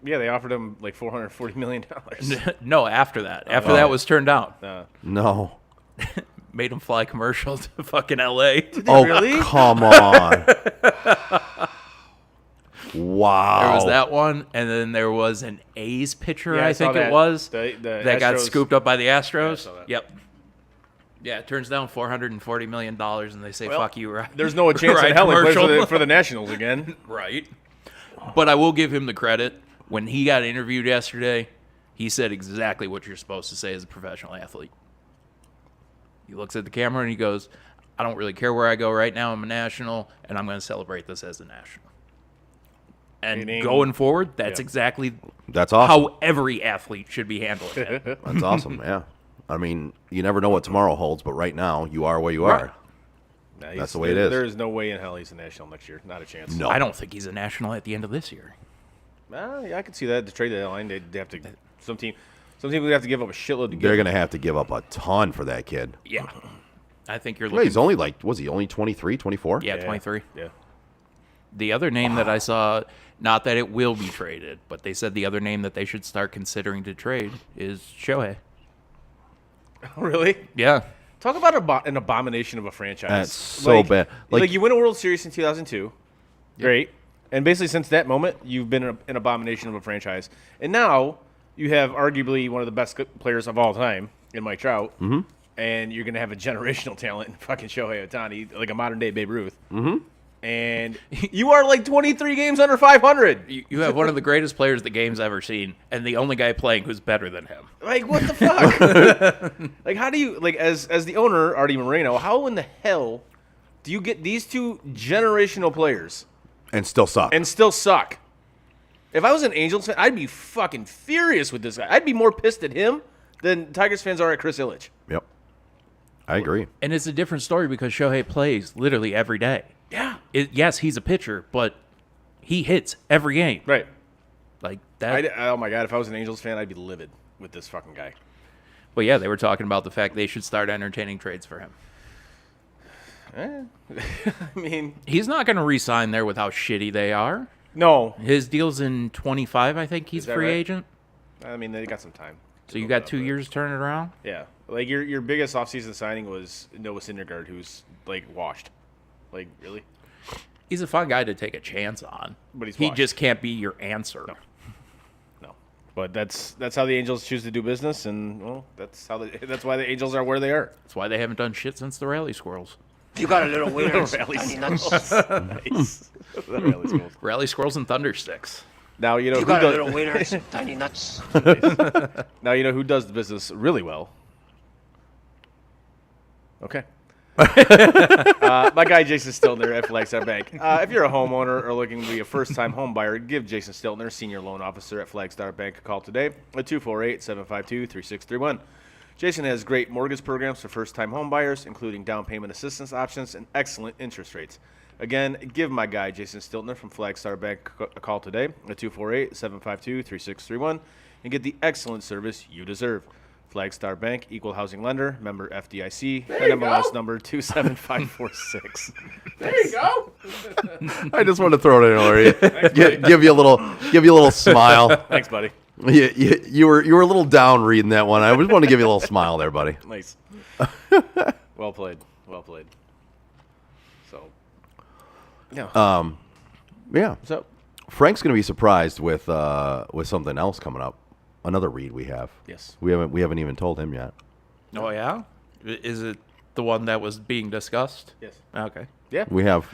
Speaker 6: Yeah, they offered him like $440 million.
Speaker 4: No, after that. After that was turned down.
Speaker 7: No.
Speaker 4: Made him fly commercial to fucking L.A.
Speaker 7: Oh,
Speaker 6: really?
Speaker 7: come on. Wow.
Speaker 4: There was that one, and then there was an A's pitcher,
Speaker 6: Yeah, I
Speaker 4: I think
Speaker 6: saw
Speaker 4: it
Speaker 6: that.
Speaker 4: was,
Speaker 6: The
Speaker 4: that got
Speaker 6: Astros-
Speaker 4: scooped up by the Astros.
Speaker 6: saw that.
Speaker 4: Yep. Yeah, it turns down $440 million, and they say,
Speaker 6: Well,
Speaker 4: fuck you, right?
Speaker 6: There's no chance
Speaker 4: Right,
Speaker 6: in hell he plays
Speaker 4: commercial.
Speaker 6: for the Nationals again.
Speaker 4: Right. But I will give him the credit. When he got interviewed yesterday, he said exactly what you're supposed to say as a professional athlete. He looks at the camera and he goes, I don't really care where I go right now. I'm a national, and I'm going to celebrate this as a national. And
Speaker 6: Meaning-
Speaker 4: going forward, that's
Speaker 6: Yeah.
Speaker 4: exactly
Speaker 7: That's awesome.
Speaker 4: how every athlete should be handling it.
Speaker 7: That's awesome, yeah. I mean, you never know what tomorrow holds, but right now, you are where you
Speaker 4: Right.
Speaker 7: are.
Speaker 6: Nah,
Speaker 7: That's the way it is.
Speaker 6: There is no way in hell he's a national next year. Not a chance.
Speaker 7: No.
Speaker 4: I don't think he's a national at the end of this year.
Speaker 6: Yeah, I can see that. To trade that line, they'd have to. Some team would have to give up a shitload to get
Speaker 7: They're
Speaker 6: him.
Speaker 7: going to have to give up a ton for that kid.
Speaker 4: Yeah. I think you're
Speaker 7: Wait,
Speaker 4: looking.
Speaker 7: he's only was he only 23, 24?
Speaker 4: Yeah, 23.
Speaker 6: Yeah.
Speaker 4: The other name that I saw, not that it will be traded, but they said the other name that they should start considering to trade is Shohei.
Speaker 6: Really?
Speaker 4: Yeah.
Speaker 6: Talk about an abomination of a franchise.
Speaker 7: That's so bad.
Speaker 6: Like you win a World Series in 2002. Great. And basically since that moment, you've been an abomination of a franchise. And now you have arguably one of the best players of all time in Mike Trout. Mm-hmm. And you're going to have a generational talent in fucking Shohei Ohtani, like a modern-day Babe Ruth. Mm-hmm. And you are like 23 games under 500.
Speaker 4: You have one of the greatest players the game's ever seen, and the only guy playing who's better than him.
Speaker 6: Like, what the fuck? Like, how do you, like, as the owner, Artie Moreno, how in the hell do you get these two generational players
Speaker 7: And still suck.
Speaker 6: and still suck? If I was an Angels fan, I'd be fucking furious with this guy. I'd be more pissed at him than Tigers fans are at Chris Ilitch.
Speaker 7: Yep. I agree.
Speaker 4: And it's a different story because Shohei plays literally every day.
Speaker 6: Yeah.
Speaker 4: Yes, he's a pitcher, but he hits every game.
Speaker 6: Right.
Speaker 4: Like that.
Speaker 6: Oh, my God. If I was an Angels fan, I'd be livid with this fucking guy.
Speaker 4: But yeah, they were talking about the fact they should start entertaining trades for him.
Speaker 6: I mean,
Speaker 4: He's not going to re-sign there with how shitty they are.
Speaker 6: no.
Speaker 4: His deal's in 25, I think. He's
Speaker 6: that
Speaker 4: free
Speaker 6: right?
Speaker 4: agent.
Speaker 6: I mean, they got some time.
Speaker 4: So you got 2 years to turn it around?
Speaker 6: Yeah. Like, your biggest offseason signing was Noah Syndergaard, who's, like, washed. Like, really?
Speaker 4: He's a fun guy to take a chance on.
Speaker 6: But he's
Speaker 4: he
Speaker 6: washed.
Speaker 4: just can't be your answer.
Speaker 6: No. But that's how the Angels choose to do business, and, well, that's why the Angels are where they are.
Speaker 4: That's why they haven't done shit since the Rally Squirrels.
Speaker 2: You got a little wiener.
Speaker 6: Rally
Speaker 2: Tiny nuts.
Speaker 6: Nice. That really is cool.
Speaker 4: Rally Squirrels and Thundersticks.
Speaker 6: Now, you know
Speaker 2: You
Speaker 6: who
Speaker 2: got a little
Speaker 6: does,
Speaker 2: wiener. Tiny nuts.
Speaker 6: now you know who does the business really well. Okay. My guy Jason Stiltner at Flagstar Bank. If you're a homeowner or looking to be a first-time home buyer, give Jason Stiltner, Senior Loan Officer at Flagstar Bank, a call today at 248-752-3631. Jason has great mortgage programs for first-time home buyers, including down payment assistance options and excellent interest rates. Again, give my guy Jason Stiltner from Flagstar Bank a call today at 248-752-3631 and get the excellent service you deserve. Flagstar Bank, equal housing lender, member FDIC, NMLS number 27546.
Speaker 4: There you go.
Speaker 7: I just wanted to throw it in there. Give you a little smile.
Speaker 6: Thanks, buddy.
Speaker 7: You were a little down reading that one. I just wanted to give you a little smile there, buddy.
Speaker 6: Nice. Well played. Well played. So, yeah.
Speaker 7: Yeah.
Speaker 6: So,
Speaker 7: Frank's going to be surprised with something else coming up. Another read we have.
Speaker 6: yes.
Speaker 7: We haven't even told him yet.
Speaker 4: Oh, yeah? Is it the one that was being discussed?
Speaker 6: Yes.
Speaker 4: Okay.
Speaker 6: Yeah.
Speaker 7: We have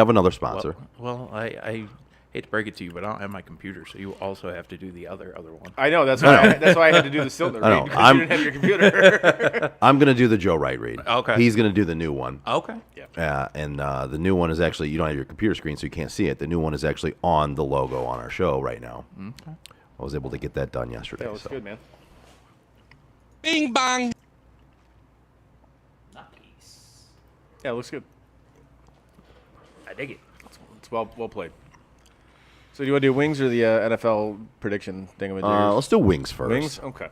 Speaker 7: another sponsor.
Speaker 4: Well, I hate to break it to you, but I don't have my computer, so you also have to do the other one.
Speaker 6: I know. That's why I had to do the Stiltner
Speaker 7: I know.
Speaker 6: read, because you didn't have your computer.
Speaker 7: I'm going to do the Joe Wright read.
Speaker 4: Okay.
Speaker 7: He's going to do the new one.
Speaker 4: Okay.
Speaker 7: And the new one is actually, you don't have your computer screen, so you can't see it. The new one is actually on the logo on our show right now. Okay. I was able to get that done yesterday.
Speaker 6: That was
Speaker 7: so.
Speaker 6: good, man.
Speaker 8: Bing bong.
Speaker 4: Nice.
Speaker 6: Yeah, it looks good.
Speaker 4: I dig it.
Speaker 6: It's well played. So do you want to do wings or the NFL prediction thing?
Speaker 7: Let's do wings first.
Speaker 6: Wings? Okay.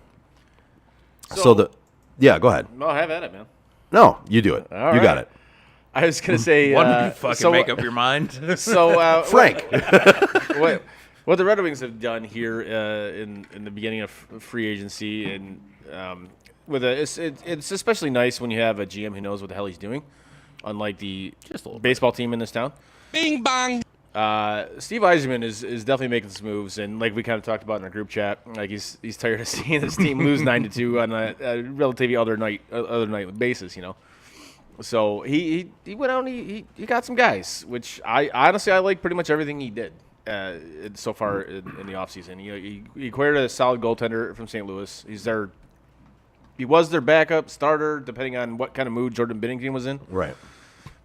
Speaker 7: Yeah, go ahead.
Speaker 6: No, have at it, man.
Speaker 7: No, you do it.
Speaker 6: All
Speaker 7: you got
Speaker 6: right.
Speaker 7: it.
Speaker 6: I was going to say...
Speaker 4: Why don't you fucking make up your mind?
Speaker 6: So,
Speaker 7: Frank.
Speaker 6: What the Red Wings have done here in the beginning of free agency, and it's especially nice when you have a GM who knows what the hell he's doing, unlike the
Speaker 4: Just a little
Speaker 6: baseball team in this town.
Speaker 8: Bing bong.
Speaker 6: Steve Yzerman is definitely making some moves, and like we kind of talked about in our group chat, like he's tired of seeing his team lose 9-2 on a relatively other night basis, you know. So he went out and he got some guys, which I honestly like pretty much everything he did so far in the offseason. You know, he acquired a solid goaltender from St. Louis. He was their backup starter, depending on what kind of mood Jordan Binnington was in.
Speaker 7: Right.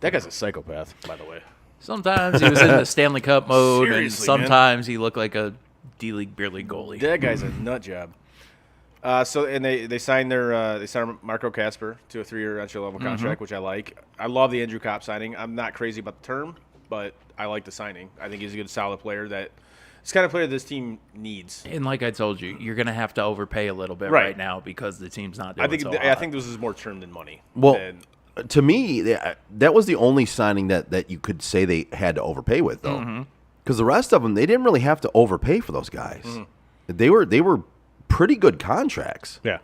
Speaker 6: That guy's a psychopath, by the way.
Speaker 4: Sometimes he was in the Stanley Cup mode, and
Speaker 6: Seriously, man.
Speaker 4: sometimes he looked like a D-League, Beer League goalie.
Speaker 6: That guy's a nut job. And they signed Marco Casper to a 3-year entry-level contract, which I like. I love the Andrew Kopp signing. I'm not crazy about the term, but I like the signing. I think he's a good, solid player that – it's the kind of player this team needs.
Speaker 4: And like I told you, you're going to have to overpay a little bit right now because the team's not doing so hot.
Speaker 6: I think this is more term than money.
Speaker 7: Well, to me, that was the only signing that you could say they had to overpay with, though. Because the rest of them, they didn't really have to overpay for those guys. They were pretty good contracts.
Speaker 6: Yeah.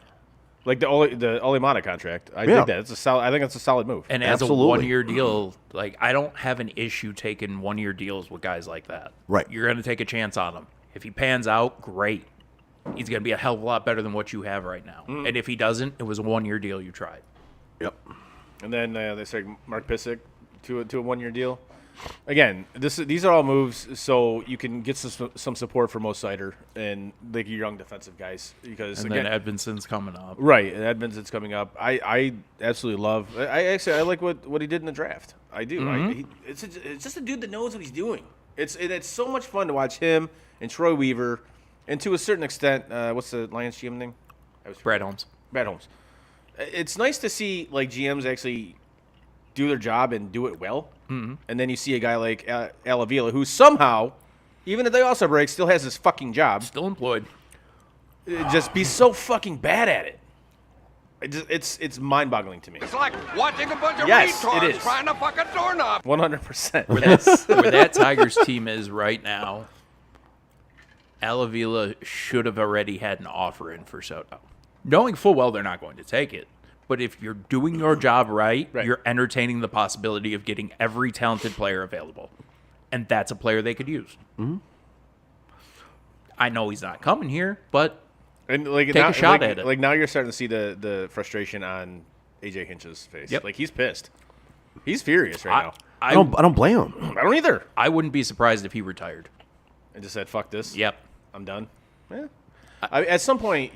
Speaker 6: Like the Olimata contract. I think that. I think that's a solid move.
Speaker 4: And as a 1-year deal, like I don't have an issue taking 1-year deals with guys like that.
Speaker 7: Right.
Speaker 4: You're going to take a chance on him. If he pans out, great. He's going to be a hell of a lot better than what you have right now. And if he doesn't, it was a 1-year deal you tried.
Speaker 7: Yep.
Speaker 6: And then they say Mark Pysyk to a 1-year deal. Again, these are all moves so you can get some support for Mo Sider and like your young defensive guys because
Speaker 4: And then Edmondson's coming up.
Speaker 6: Right, and Edmondson's coming up. I absolutely love. I like what he did in the draft. I do. It's just a dude that knows what he's doing. It's so much fun to watch him and Troy Weaver, and to a certain extent, what's the Lions GM name?
Speaker 4: Brad Holmes.
Speaker 6: Brad Holmes. It's nice to see like GMs actually do their job and do it well. And then you see a guy like Al Avila, who somehow, even at the All-Star break, still has his fucking job.
Speaker 4: Still employed.
Speaker 6: Just be so fucking bad at it. It's mind-boggling to me.
Speaker 8: It's like watching a bunch of
Speaker 6: Yes, it
Speaker 8: retards
Speaker 6: is.
Speaker 8: trying to fuck a doorknob.
Speaker 6: 100%.
Speaker 4: Where that Tigers team is right now, Al Avila should have already had an offer in for Soto. Knowing full well they're not going to take it. But if you're doing your job right, you're entertaining the possibility of getting every talented player available. And that's a player they could use. I know he's not coming here, but
Speaker 6: And like
Speaker 4: take
Speaker 6: now,
Speaker 4: a shot at it.
Speaker 6: Like now you're starting to see the frustration on AJ Hinch's face.
Speaker 4: Yep.
Speaker 6: Like he's pissed. He's furious right now.
Speaker 7: I don't blame him.
Speaker 6: I don't either.
Speaker 4: I wouldn't be surprised if he retired.
Speaker 6: And just said, "Fuck this.
Speaker 4: Yep.
Speaker 6: I'm done." Yeah. At some point,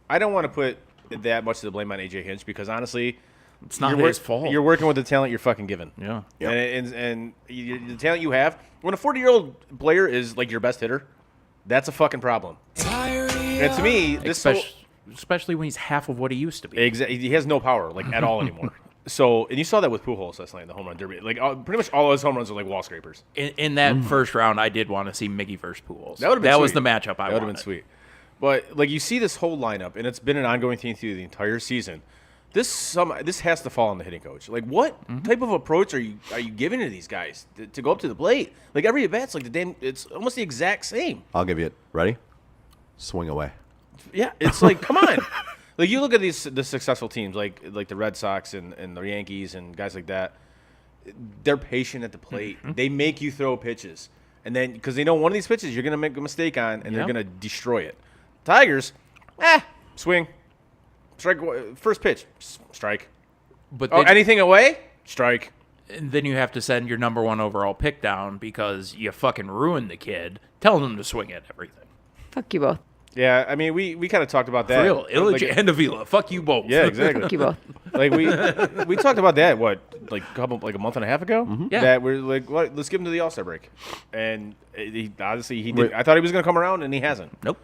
Speaker 6: I don't want to put that much of the blame on AJ Hinch because honestly,
Speaker 4: It's not his fault.
Speaker 6: You're working with the talent you're fucking given.
Speaker 4: Yeah.
Speaker 6: And the talent you have, when a 40-year-old player is like your best hitter, that's a fucking problem. And to me,
Speaker 4: especially when he's half of what he used to be.
Speaker 6: Exactly, he has no power like at all anymore. So, and you saw that with Pujols last night in the home run derby. Like pretty much all of his home runs are like wall scrapers.
Speaker 4: In that first round, I did want to see Miggy versus Pujols.
Speaker 6: That would have been
Speaker 4: That
Speaker 6: sweet.
Speaker 4: was the matchup I wanted.
Speaker 6: That would have been sweet. But like you see this whole lineup, and it's been an ongoing theme through the entire season. This has to fall on the hitting coach. Like, what type of approach are you giving to these guys to go up to the plate? Like every at bat's like it's almost the exact same.
Speaker 7: I'll give you it. Ready? Swing away.
Speaker 6: Yeah, it's like come on. Like you look at the successful teams like the Red Sox and the Yankees and guys like that. They're patient at the plate. They make you throw pitches, and then because they know one of these pitches you're gonna make a mistake on, and they're gonna destroy it. Tigers, swing, strike, first pitch, strike.
Speaker 4: But
Speaker 6: Anything away, strike.
Speaker 4: And then you have to send your number 1 overall pick down because you fucking ruined the kid, telling him to swing at everything.
Speaker 1: Fuck you both.
Speaker 6: Yeah, I mean we kind of talked about that.
Speaker 4: For real, Illich and Avila, fuck you both.
Speaker 6: Yeah, exactly.
Speaker 1: Fuck you both.
Speaker 6: Like we talked about that a month and a half ago.
Speaker 4: Yeah.
Speaker 6: That we're like, let's give him to the All-Star break, and he did. I thought he was going to come around, and he hasn't.
Speaker 4: Nope.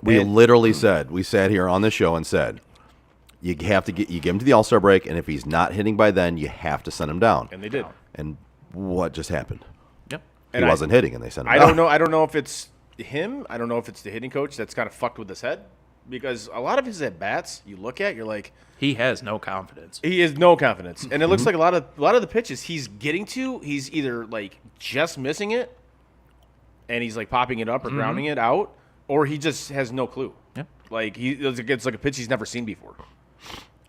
Speaker 7: We literally said, we sat here on the show and said, you give him to the All-Star break, and if he's not hitting by then, you have to send him down.
Speaker 6: And they did.
Speaker 7: And what just happened?
Speaker 4: Yep.
Speaker 7: He wasn't hitting, and they sent him
Speaker 6: I
Speaker 7: down.
Speaker 6: don't know. I don't know if it's him. I don't know if it's the hitting coach that's kind of fucked with his head, because a lot of his at bats, you look at, you're like,
Speaker 4: He has no confidence.
Speaker 6: he has no confidence, and it looks like a lot of the pitches he's getting to, he's either like just missing it, and he's like popping it up or grounding it out, or he just has no clue.
Speaker 4: Yep.
Speaker 6: Like it's like a pitch he's never seen before.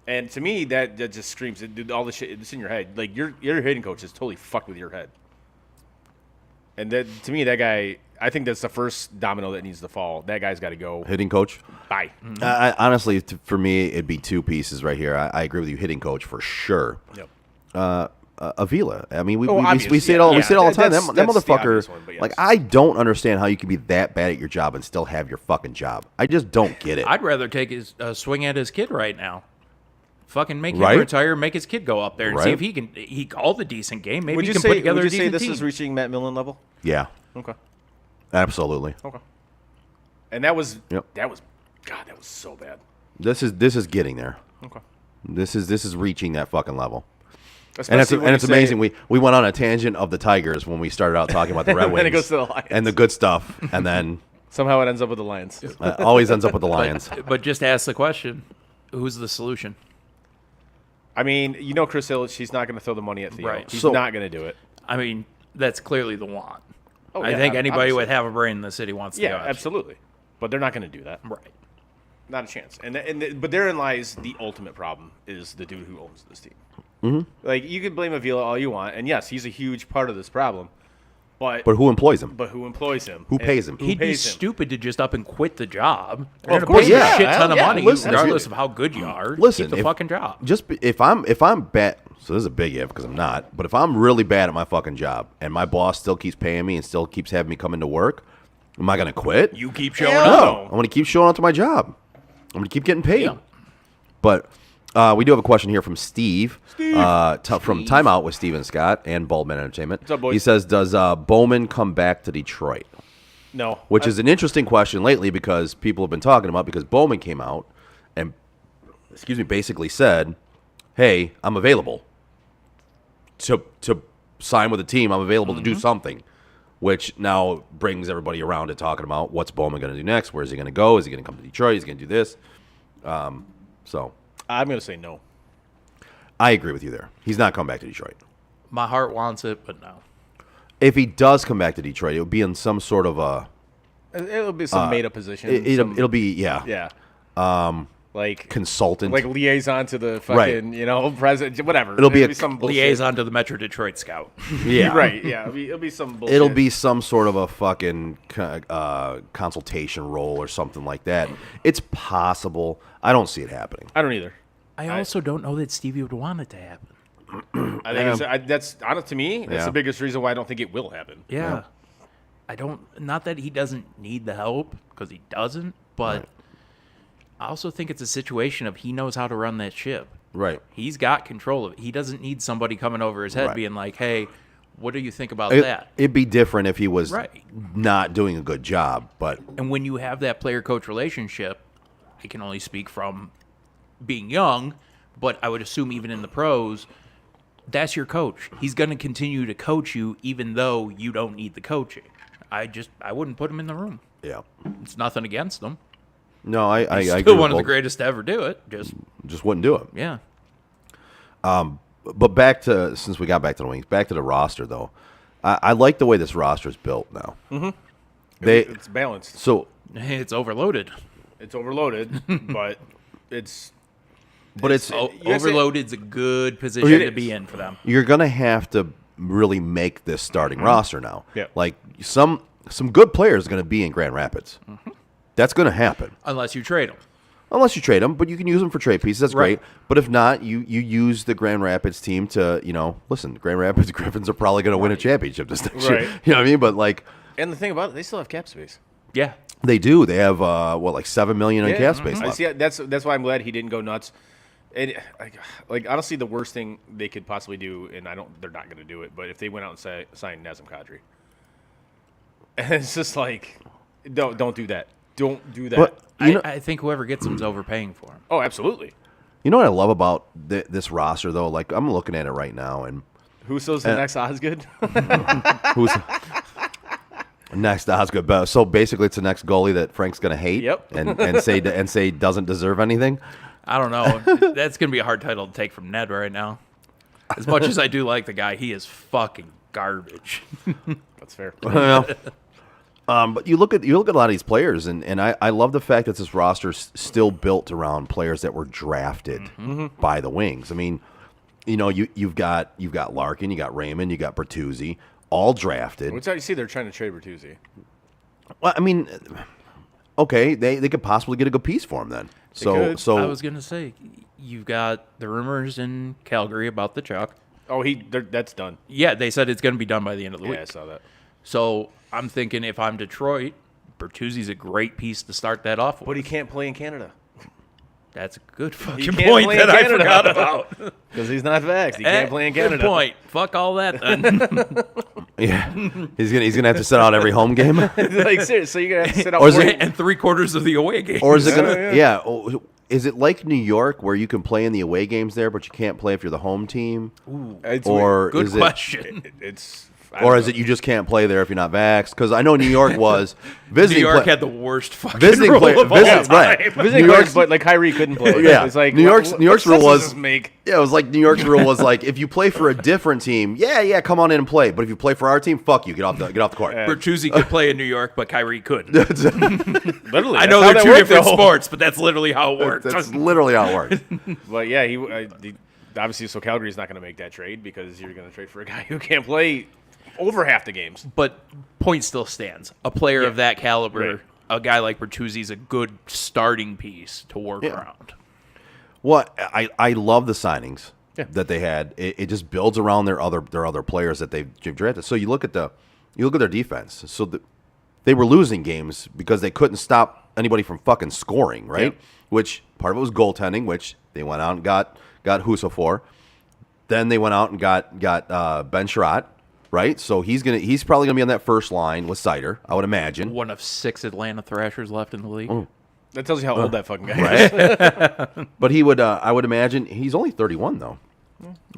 Speaker 6: And to me, that just screams all the shit that's in your head. Like your hitting coach is totally fucked with your head. And that to me, that guy, I think that's the first domino that needs to fall. That guy's got to go.
Speaker 7: Hitting coach?
Speaker 6: Bye.
Speaker 7: Honestly, for me, it'd be two pieces right here. I agree with you, hitting coach for sure.
Speaker 6: Yep.
Speaker 7: Avila. I mean, we
Speaker 6: obviously,
Speaker 7: say it all.
Speaker 6: yeah.
Speaker 7: We say it all the time.
Speaker 6: That's
Speaker 7: That
Speaker 6: the
Speaker 7: motherfucker.
Speaker 6: obvious one, but yes.
Speaker 7: Like, I don't understand how you can be that bad at your job and still have your fucking job. I just don't get it.
Speaker 4: I'd rather take his swing at his kid right now. Fucking make him
Speaker 7: Right?
Speaker 4: retire, make his kid go up there and see
Speaker 7: Right?
Speaker 4: if he called a decent game. Maybe
Speaker 6: Would
Speaker 4: he
Speaker 6: you
Speaker 4: can
Speaker 6: say?
Speaker 4: put together
Speaker 6: Would you
Speaker 4: a
Speaker 6: say
Speaker 4: decent
Speaker 6: this
Speaker 4: team.
Speaker 6: is reaching Matt Millen level?
Speaker 7: Yeah,
Speaker 6: Okay.
Speaker 7: absolutely.
Speaker 6: Okay. And that was God, that was so bad.
Speaker 7: This is getting there.
Speaker 6: Okay.
Speaker 7: This is reaching that fucking level.
Speaker 6: Especially when
Speaker 7: And it's
Speaker 6: you say-
Speaker 7: amazing. We went on a tangent of the Tigers when we started out talking about the Red Wings.
Speaker 6: then it goes to the Lions.
Speaker 7: And the good stuff, and then
Speaker 6: Somehow it ends up with the Lions.
Speaker 7: always ends up with the Lions.
Speaker 4: But just ask the question: who's the solution?
Speaker 6: I mean, Chris Hill, she's not going to throw the money at Theo.
Speaker 4: Right.
Speaker 6: He's
Speaker 7: So-
Speaker 6: not going to do it.
Speaker 4: I mean, that's clearly the want.
Speaker 6: Oh,
Speaker 4: I
Speaker 6: yeah,
Speaker 4: think anybody
Speaker 6: obviously.
Speaker 4: with half a brain in the city wants
Speaker 6: Yeah,
Speaker 4: the option.
Speaker 6: absolutely. But they're not going to do that.
Speaker 4: Right.
Speaker 6: Not a chance. But therein lies the ultimate problem: is the dude who owns this team. Mm-hmm. Like, you can blame Avila all you want, and yes, he's a huge part of this problem. But
Speaker 7: But who employs him?
Speaker 6: who employs him?
Speaker 7: Who pays him?
Speaker 4: He'd be
Speaker 6: pays him?
Speaker 4: stupid to just up and quit the job. They're
Speaker 6: Well, of
Speaker 4: gonna
Speaker 6: course,
Speaker 4: pay you
Speaker 7: yeah.
Speaker 4: a shit ton of
Speaker 6: Yeah,
Speaker 4: money,
Speaker 7: listen,
Speaker 4: regardless of how good you are.
Speaker 7: Listen,
Speaker 4: keep the
Speaker 7: if-
Speaker 4: fucking job.
Speaker 7: If I'm bad, so this is a big if because I'm not. But if I'm really bad at my fucking job and my boss still keeps paying me and still keeps having me come into work, am I gonna quit?
Speaker 4: You keep showing
Speaker 6: Hell
Speaker 4: up.
Speaker 6: no.
Speaker 7: I'm gonna keep showing up to my job. I'm gonna keep getting paid.
Speaker 4: Yeah.
Speaker 7: But we do have a question here from Steve, from Timeout with Steven Scott and Baldman Entertainment.
Speaker 6: What's up, boys?
Speaker 7: He says, "Does Bowman come back to Detroit?"
Speaker 6: No.
Speaker 7: Which is an interesting question lately because people have been talking about because Bowman came out and, basically said, "Hey, I'm available to sign with the team. I'm available to do something," which now brings everybody around to talking about what's Bowman going to do next. Where is he going to go? Is he going to come to Detroit? Is he going to do this? So
Speaker 6: I'm going to say no.
Speaker 7: I agree with you there. He's not coming back to Detroit.
Speaker 4: My heart wants it, but no.
Speaker 7: If he does come back to Detroit, it would be in some sort of a.
Speaker 6: It'll be some made-up position.
Speaker 7: It'll be
Speaker 6: Yeah. Like
Speaker 7: consultant.
Speaker 6: like liaison to the fucking, president, whatever.
Speaker 7: It'll be a
Speaker 6: some bullshit.
Speaker 4: Liaison to the Metro Detroit Scout.
Speaker 7: yeah,
Speaker 6: Right, yeah. It'll be some bullshit.
Speaker 7: It'll be some sort of a fucking consultation role or something like that. It's possible. I don't see it happening.
Speaker 6: I don't either.
Speaker 4: I also don't know that Stevie would want it to happen.
Speaker 6: I think that's honest to me. That's
Speaker 7: Yeah.
Speaker 6: the biggest reason why I don't think it will happen.
Speaker 4: Yeah. I don't, not that he doesn't need the help, because he doesn't, but I also think it's a situation of he knows how to run that ship.
Speaker 7: Right.
Speaker 4: He's got control of it. He doesn't need somebody coming over his head
Speaker 7: Right.
Speaker 4: being like, hey, what do you think about that?
Speaker 7: It'd be different if he was
Speaker 4: Right.
Speaker 7: not doing a good job, but
Speaker 4: And when you have that player-coach relationship, I can only speak from being young, but I would assume even in the pros, that's your coach. He's going to continue to coach you even though you don't need the coaching. I wouldn't put him in the room.
Speaker 7: yeah.
Speaker 4: It's nothing against him.
Speaker 7: No, I
Speaker 4: He's
Speaker 7: agree
Speaker 4: still
Speaker 7: with
Speaker 4: one of the
Speaker 7: both.
Speaker 4: greatest to ever do it.
Speaker 7: Just wouldn't do it.
Speaker 4: Yeah.
Speaker 7: But back to since we got back to the Wings, back to the roster though. I like the way this roster is built now. Mm-hmm.
Speaker 6: It's balanced.
Speaker 7: So
Speaker 4: It's overloaded.
Speaker 6: It's overloaded, but it's
Speaker 7: it's
Speaker 6: You gotta say-
Speaker 4: Overloaded's a good position
Speaker 6: It
Speaker 4: to
Speaker 6: is.
Speaker 4: be in for them.
Speaker 7: you're gonna have to really make this starting roster now.
Speaker 6: Yeah.
Speaker 7: Like some good players are gonna be in Grand Rapids. That's gonna happen.
Speaker 4: Unless you trade them.
Speaker 7: Unless you trade them, but you can use them for trade pieces. That's
Speaker 4: Right.
Speaker 7: great. But if not, you use the Grand Rapids team to, listen, Grand Rapids Griffins are probably going to win a championship this next year.
Speaker 6: Right.
Speaker 7: You know what I mean? But, like,
Speaker 6: and the thing about it, they still have cap space.
Speaker 4: Yeah.
Speaker 7: they do. They have, like $7 million in cap space
Speaker 6: I
Speaker 7: left.
Speaker 6: see. That's why I'm glad he didn't go nuts. And like honestly, the worst thing they could possibly do, and they're not going to do it. But if they went out and signed Nazem Kadri, and it's just like, don't do that. Don't do that.
Speaker 7: But,
Speaker 4: I think whoever gets him is overpaying for him.
Speaker 6: Oh, absolutely.
Speaker 7: you know what I love about this roster, though? Like, I'm looking at it right now, and
Speaker 6: Who's the next Osgood?
Speaker 7: who's next Osgood? But so basically, it's the next goalie that Frank's going to hate
Speaker 6: Yep.
Speaker 7: and say doesn't deserve anything.
Speaker 4: I don't know. That's going to be a hard title to take from Ned right now. As much as I do like the guy, he is fucking garbage.
Speaker 6: That's fair.
Speaker 7: Well, but you look at a lot of these players, and I love the fact that this roster's still built around players that were drafted by the Wings. I mean, you've got Larkin, you got Raymond, you got Bertuzzi, all drafted.
Speaker 6: Which you see, they're trying to trade Bertuzzi.
Speaker 7: Well, I mean, okay, they could possibly get a good piece for him then.
Speaker 6: could.
Speaker 7: So
Speaker 4: I was going to say, you've got the rumors in Calgary about the Chuck.
Speaker 6: Oh, that's done.
Speaker 4: Yeah, they said it's going to be done by the end of the
Speaker 6: Yeah,
Speaker 4: week.
Speaker 6: I saw that.
Speaker 4: So I'm thinking if I'm Detroit, Bertuzzi's a great piece to start that off with.
Speaker 6: But he can't play in Canada
Speaker 4: That's a good
Speaker 6: He
Speaker 4: fucking
Speaker 6: can't
Speaker 4: point
Speaker 6: play in
Speaker 4: that I
Speaker 6: Canada.
Speaker 4: forgot about.
Speaker 6: because he's not vaxxed. He can't play in Canada.
Speaker 4: Good point. Fuck all that then.
Speaker 7: Yeah, he's gonna have to sit out every home game,
Speaker 6: like seriously, so you're gonna have to sit out.
Speaker 7: Or is it-
Speaker 4: And 3/4 of the away games.
Speaker 7: or is it gonna? Yeah. Is it like New York where you can play in the away games there, but you can't play if you're the home team?
Speaker 6: It's
Speaker 7: Or
Speaker 4: Good
Speaker 7: is
Speaker 4: question.
Speaker 6: it's
Speaker 7: Or is it you just can't play there if you're not vaxxed? Because I know New York was visiting.
Speaker 4: New York
Speaker 7: play-
Speaker 4: had the worst fucking
Speaker 7: visiting
Speaker 4: rule
Speaker 7: play-
Speaker 4: of all
Speaker 7: visit- right.
Speaker 4: time.
Speaker 6: visiting
Speaker 7: New
Speaker 6: players,
Speaker 7: York's-
Speaker 6: but like Kyrie couldn't play.
Speaker 7: Yeah.
Speaker 6: It's like
Speaker 7: New York's rule
Speaker 6: what sense
Speaker 7: was-
Speaker 6: does this make?
Speaker 7: Yeah, it was like New York's rule was like if you play for a different team, yeah, come on in and play. But if you play for our team, fuck you, get off the court.
Speaker 4: Bertuzzi could play in New York, but Kyrie couldn't.
Speaker 6: Literally,
Speaker 4: I know
Speaker 6: that's how
Speaker 4: they're
Speaker 6: that
Speaker 4: two
Speaker 6: worked,
Speaker 4: different
Speaker 6: though.
Speaker 4: sports, but that's literally how it works.
Speaker 7: That's literally how it works.
Speaker 6: But yeah, he obviously so Calgary's not going to make that trade because you're going to trade for a guy who can't play over half the games.
Speaker 4: But point still stands. A player of that caliber,
Speaker 6: Right.
Speaker 4: a guy like Bertuzzi is a good starting piece to work around.
Speaker 7: Well, I love the signings that they had. It just builds around their other players that they've drafted. So you look at their defense. So they were losing games because they couldn't stop anybody from fucking scoring, right?
Speaker 6: Yeah.
Speaker 7: Which part of it was goaltending, which they went out and got Husso for. Then they went out and got Ben Sherratt, right? So he's probably gonna be on that first line with Sider, I would imagine.
Speaker 4: One of 6 Atlanta Thrashers left in the league.
Speaker 6: That tells you how old that fucking guy is.
Speaker 7: But he would, I would imagine, he's only 31 though.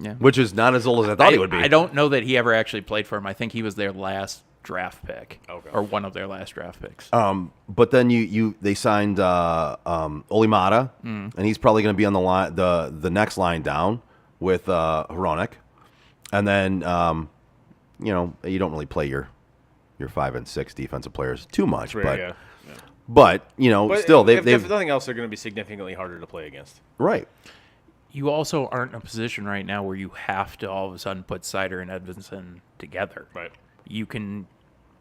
Speaker 4: Yeah.
Speaker 7: Which is not as old as I thought he would be.
Speaker 4: I don't know that he ever actually played for him. I think he was their last draft pick,
Speaker 6: Okay.
Speaker 4: or one of their last draft picks.
Speaker 7: But then they signed Olimata, and he's probably going to be on the line, the next line down with Hronek, and then you don't really play your 5 and 6 defensive players too much,
Speaker 6: Rare,
Speaker 7: but
Speaker 6: yeah.
Speaker 7: but still
Speaker 6: if
Speaker 7: they've
Speaker 6: nothing else, they're going to be significantly harder to play against.
Speaker 7: right.
Speaker 4: You also aren't in a position right now where you have to all of a sudden put Sider and Edvinson together.
Speaker 6: Right.
Speaker 4: You can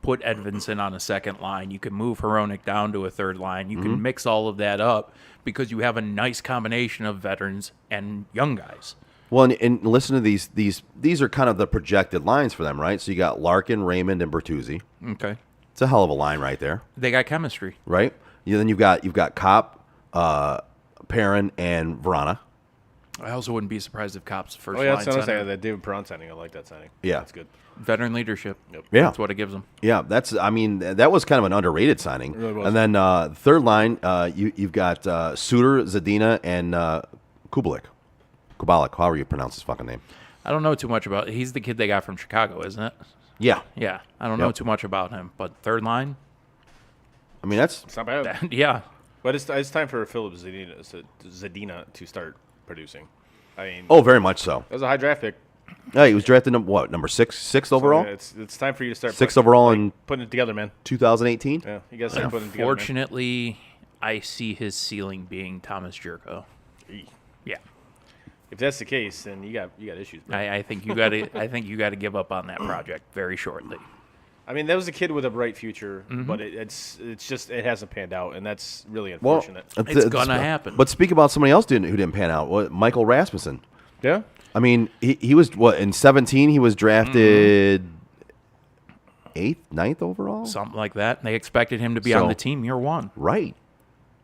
Speaker 4: put Edvinson on a second line. You can move Hronek down to a third line. You can mix all of that up because you have a nice combination of veterans and young guys.
Speaker 7: Well, and listen to these are kind of the projected lines for them, right? So you got Larkin, Raymond, and Bertuzzi.
Speaker 4: Okay.
Speaker 7: It's a hell of a line right there,
Speaker 4: They got chemistry.
Speaker 7: right? Then you've got Kopp, Perrin, and Vrana.
Speaker 4: I also wouldn't be surprised if Copp's first
Speaker 6: Oh yeah,
Speaker 4: line
Speaker 6: that's what I'm
Speaker 4: center.
Speaker 6: saying. That David Perron signing, I like that signing.
Speaker 7: Yeah.
Speaker 6: That's good.
Speaker 4: Veteran leadership.
Speaker 6: Yep.
Speaker 7: Yeah.
Speaker 4: That's what it gives them.
Speaker 7: Yeah, that was kind of an underrated signing.
Speaker 6: It really was.
Speaker 7: And then third line, you've got Suter, Zadina, and Kubalik, however you pronounce his fucking name.
Speaker 4: I don't know too much about. He's the kid they got from Chicago, isn't it?
Speaker 7: Yeah,
Speaker 4: Yeah, I don't know
Speaker 7: Yep.
Speaker 4: too much about him, but third line,
Speaker 7: I mean that's
Speaker 6: It's not bad.
Speaker 4: yeah.
Speaker 6: But it's time for Philip Zadina to start producing. I mean,
Speaker 7: very much so.
Speaker 6: that was a high draft pick.
Speaker 7: Yeah, he was drafted number sixth overall,
Speaker 6: So it's time for you to start
Speaker 7: sixth overall in
Speaker 6: putting it together, man.
Speaker 7: 2018.
Speaker 6: Yeah, you guys start putting it together. Man.
Speaker 4: Unfortunately, I see his ceiling being Thomas Jurko. Yeah,
Speaker 6: If that's the case, then you got issues. Bro.
Speaker 4: I think you got to. I think you got to give up on that project very shortly.
Speaker 6: I mean, that was a kid with a bright future, but it's just it hasn't panned out, and that's really unfortunate.
Speaker 4: It's gonna happen.
Speaker 7: But speak about somebody else who didn't pan out. Michael Rasmussen.
Speaker 6: Yeah,
Speaker 7: I mean, he was in 17. He was drafted 8th, 9th overall.
Speaker 4: Something like that. They expected him to be on
Speaker 7: So-
Speaker 4: the team year one.
Speaker 7: Right.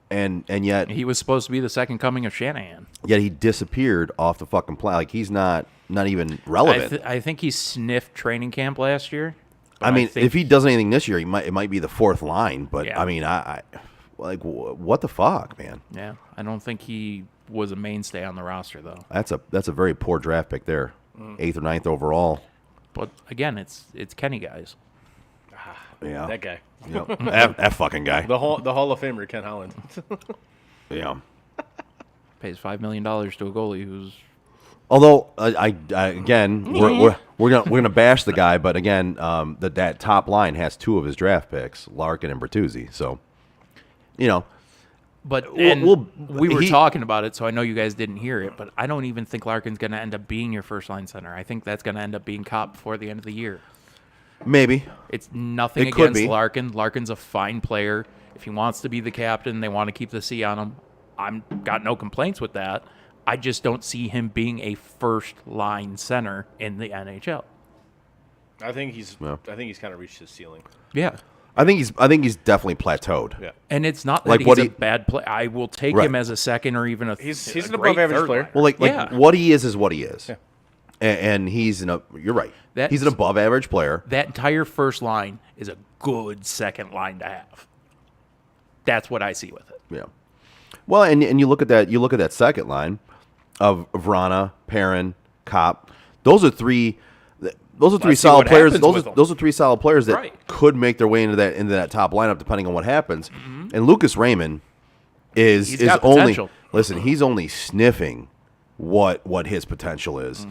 Speaker 7: And yet
Speaker 4: He was supposed to be the second coming of Shanahan.
Speaker 7: he disappeared off the fucking play. Like he's not even relevant.
Speaker 4: I think he sniffed training camp last year. but
Speaker 7: I mean,
Speaker 4: think
Speaker 7: if he does anything this year, it might be the 4th line. But
Speaker 4: Yeah.
Speaker 7: I mean, I like what the fuck, man.
Speaker 4: yeah, I don't think he was a mainstay on the roster though.
Speaker 7: That's a very poor draft pick there, 8th or 9th overall.
Speaker 4: But again, it's Kenny guys.
Speaker 7: Yeah,
Speaker 6: that guy,
Speaker 7: Yep. that fucking guy.
Speaker 6: the Hall of Famer Ken Holland.
Speaker 7: Yeah.
Speaker 4: Pays $5 million to a goalie who's
Speaker 7: Although I again we're gonna bash the guy, but again that top line has 2 of his draft picks, Larkin and Bertuzzi. So,
Speaker 4: But
Speaker 7: Well,
Speaker 4: and
Speaker 7: well,
Speaker 4: we were
Speaker 7: he-
Speaker 4: talking about it, so I know you guys didn't hear it. But I don't even think Larkin's going to end up being your first line center. I think that's going to end up being Kopp before the end of the year.
Speaker 7: maybe.
Speaker 4: It's nothing
Speaker 7: It could
Speaker 4: against
Speaker 7: be.
Speaker 4: Larkin. Larkin's a fine player. If he wants to be the captain, they want to keep the C on him. I'm got no complaints with that. I just don't see him being a first line center in the NHL.
Speaker 6: I think he's
Speaker 7: Yeah.
Speaker 6: kind of reached his ceiling.
Speaker 4: Yeah.
Speaker 7: I think he's definitely plateaued.
Speaker 6: Yeah,
Speaker 4: And it's not that
Speaker 7: Like
Speaker 4: he's
Speaker 7: what
Speaker 4: a
Speaker 7: he-
Speaker 4: bad player. I will take
Speaker 7: Right.
Speaker 4: him as a second or even a
Speaker 6: he's
Speaker 4: a
Speaker 6: an
Speaker 4: great
Speaker 6: above average
Speaker 4: third
Speaker 6: player.
Speaker 4: liner.
Speaker 7: Well, like
Speaker 4: Yeah.
Speaker 7: what he is what he is.
Speaker 6: Yeah.
Speaker 7: and you're right.
Speaker 4: That's-
Speaker 7: He's an above average player.
Speaker 4: That entire first line is a good second line to have. That's what I see with it.
Speaker 7: Yeah. Well, and you look at that second line of Vrana, Perrin, Kopp. Those are three
Speaker 4: see
Speaker 7: solid
Speaker 4: what
Speaker 7: players.
Speaker 4: happens with them.
Speaker 7: Those are three solid players that
Speaker 4: Right.
Speaker 7: could make their way into that top lineup depending on what happens. And Lucas Raymond is
Speaker 4: got
Speaker 7: only
Speaker 4: potential.
Speaker 7: listen. He's only sniffing what his potential is.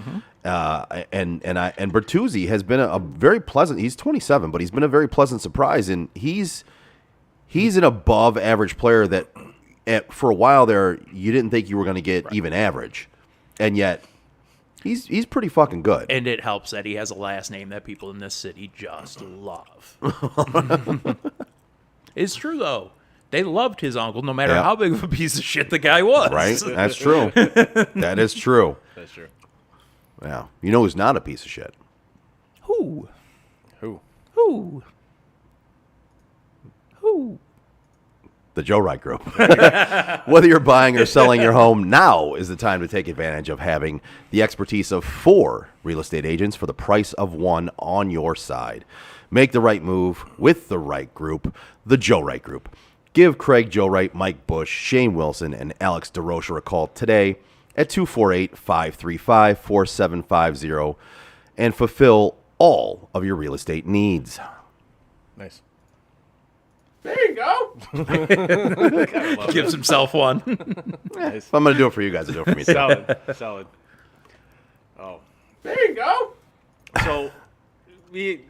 Speaker 7: And Bertuzzi has been a very pleasant. He's 27, but he's been a very pleasant surprise, and he's an above average player that for a while there you didn't think you were going to get even average, and yet he's pretty fucking good.
Speaker 4: And it helps that he has a last name that people in this city just love. It's true though. They loved his uncle, no matter
Speaker 7: Yeah.
Speaker 4: how big of a piece of shit the guy was.
Speaker 7: Right? That's true. That is true.
Speaker 6: That's true.
Speaker 7: Yeah. You know who's not a piece of shit?
Speaker 4: Who?
Speaker 6: Who?
Speaker 4: Who? Who?
Speaker 7: The Joe Wright Group. Whether you're buying or selling your home, now is the time to take advantage of having the expertise of 4 real estate agents for the price of 1 on your side. Make the right move with the right group, the Joe Wright Group. Give Craig Joe Wright, Mike Bush, Shane Wilson, and Alex DeRocher a call today at 248-535-4750 and fulfill all of your real estate needs.
Speaker 6: Nice.
Speaker 8: There you go.
Speaker 4: Gives himself one.
Speaker 6: Nice.
Speaker 7: If I'm going to do it for you guys, I'll do it for me too.
Speaker 6: Solid. Oh.
Speaker 8: There you go.
Speaker 6: So,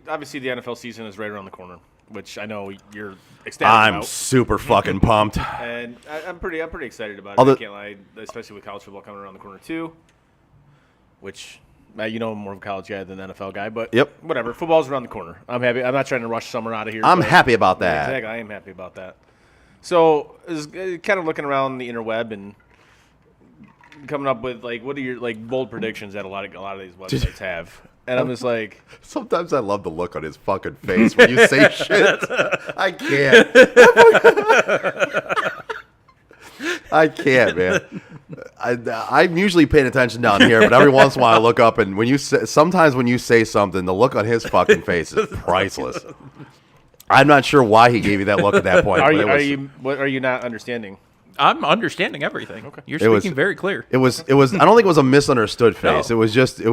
Speaker 6: obviously the NFL season is right around the corner, which I know you're ecstatic
Speaker 7: I'm
Speaker 6: about.
Speaker 7: super fucking pumped.
Speaker 6: And I'm pretty excited about it.
Speaker 7: Although-
Speaker 6: I can't lie, especially with college football coming around the corner too. Which, you know, I'm more of a college guy than an NFL guy, but
Speaker 7: Yep.
Speaker 6: whatever. Football's around the corner. I'm happy. I'm not trying to rush summer out of here.
Speaker 7: I'm
Speaker 6: but-
Speaker 7: happy about that.
Speaker 6: Exactly, I am happy about that. So, I was kind of looking around the interweb and coming up with what are your bold predictions that a lot of these websites have, and I'm just like,
Speaker 7: Sometimes I love the look on his fucking face when you say shit. I can't. I can't, man. I'm usually paying attention down here, but every once in a while I look up, and sometimes when you say something, the look on his fucking face is priceless. I'm not sure why he gave you that look at that point.
Speaker 6: are
Speaker 7: but
Speaker 6: what are you not understanding?
Speaker 4: I'm understanding everything. Okay. You're
Speaker 7: It was-
Speaker 4: speaking very clear.
Speaker 7: It was. I don't think it was a misunderstood face.
Speaker 4: No.
Speaker 7: It was just. It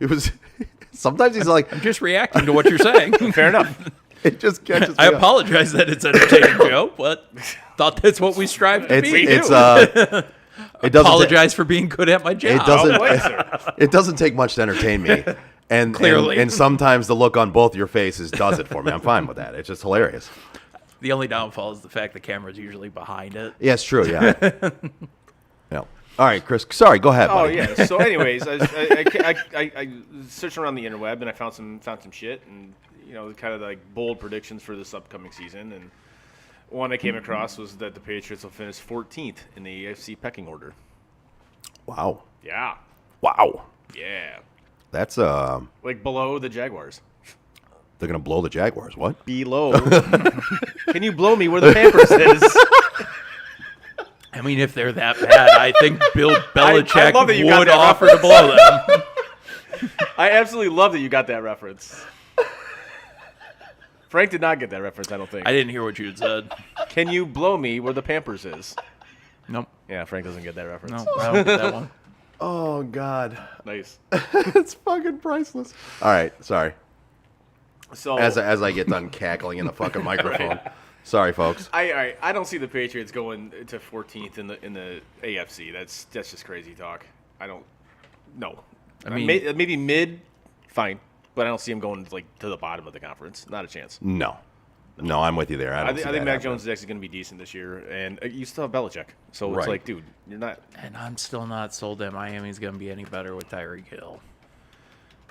Speaker 7: was. Sometimes he's like,
Speaker 4: I'm just reacting to what you're saying.
Speaker 6: Fair enough.
Speaker 7: it just catches me
Speaker 4: I
Speaker 7: up.
Speaker 4: apologize that it's entertaining, Joe, but thought that's what we strive to be.
Speaker 7: It doesn't.
Speaker 4: Apologize for being good at my job.
Speaker 7: It doesn't.
Speaker 6: Oh, boy, sir.
Speaker 7: It doesn't take much to entertain me, and
Speaker 4: Clearly.
Speaker 7: and sometimes the look on both your faces does it for me. I'm fine with that. It's just hilarious.
Speaker 4: The only downfall is the fact the camera's usually behind it.
Speaker 7: Yeah, it's true. Yeah. Yeah. All right, Chris. Sorry. Go ahead.
Speaker 6: Oh
Speaker 7: buddy.
Speaker 6: yeah. So, anyways, I searched around the interweb and I found some shit and kind of like bold predictions for this upcoming season. And one I came across was that the Patriots will finish 14th in the AFC pecking order.
Speaker 7: Wow.
Speaker 6: Yeah.
Speaker 7: Wow.
Speaker 6: Yeah.
Speaker 7: That's
Speaker 6: Like below the Jaguars.
Speaker 7: They're gonna blow the Jaguars. What?
Speaker 6: Below. Can you blow me where the Pampers is?
Speaker 4: I mean, if they're that bad, I think Bill Belichick
Speaker 6: love that you got
Speaker 4: would
Speaker 6: that
Speaker 4: offer to blow them.
Speaker 6: I absolutely love that you got that reference. Frank did not get that reference, I don't think.
Speaker 4: I didn't hear what you had said.
Speaker 6: Can you blow me where the Pampers is?
Speaker 4: Nope.
Speaker 6: Yeah, Frank doesn't get that reference.
Speaker 4: No, I don't get that one.
Speaker 7: Oh God.
Speaker 6: Nice.
Speaker 7: It's fucking priceless. All right. Sorry.
Speaker 6: So
Speaker 7: As I get done cackling in the fucking microphone. Sorry, folks.
Speaker 6: I don't see the Patriots going to 14th in the AFC. That's just crazy talk. I don't. No.
Speaker 4: I mean-
Speaker 6: maybe mid, fine, but I don't see him going to the bottom of the conference. Not a chance.
Speaker 7: No, I'm with you there. I
Speaker 6: I think Mac Jones is actually going to be decent this year, and you still have Belichick. So it's
Speaker 7: Right.
Speaker 6: like, dude, you're not.
Speaker 4: And I'm still not sold that Miami's going to be any better with Tyreek Hill.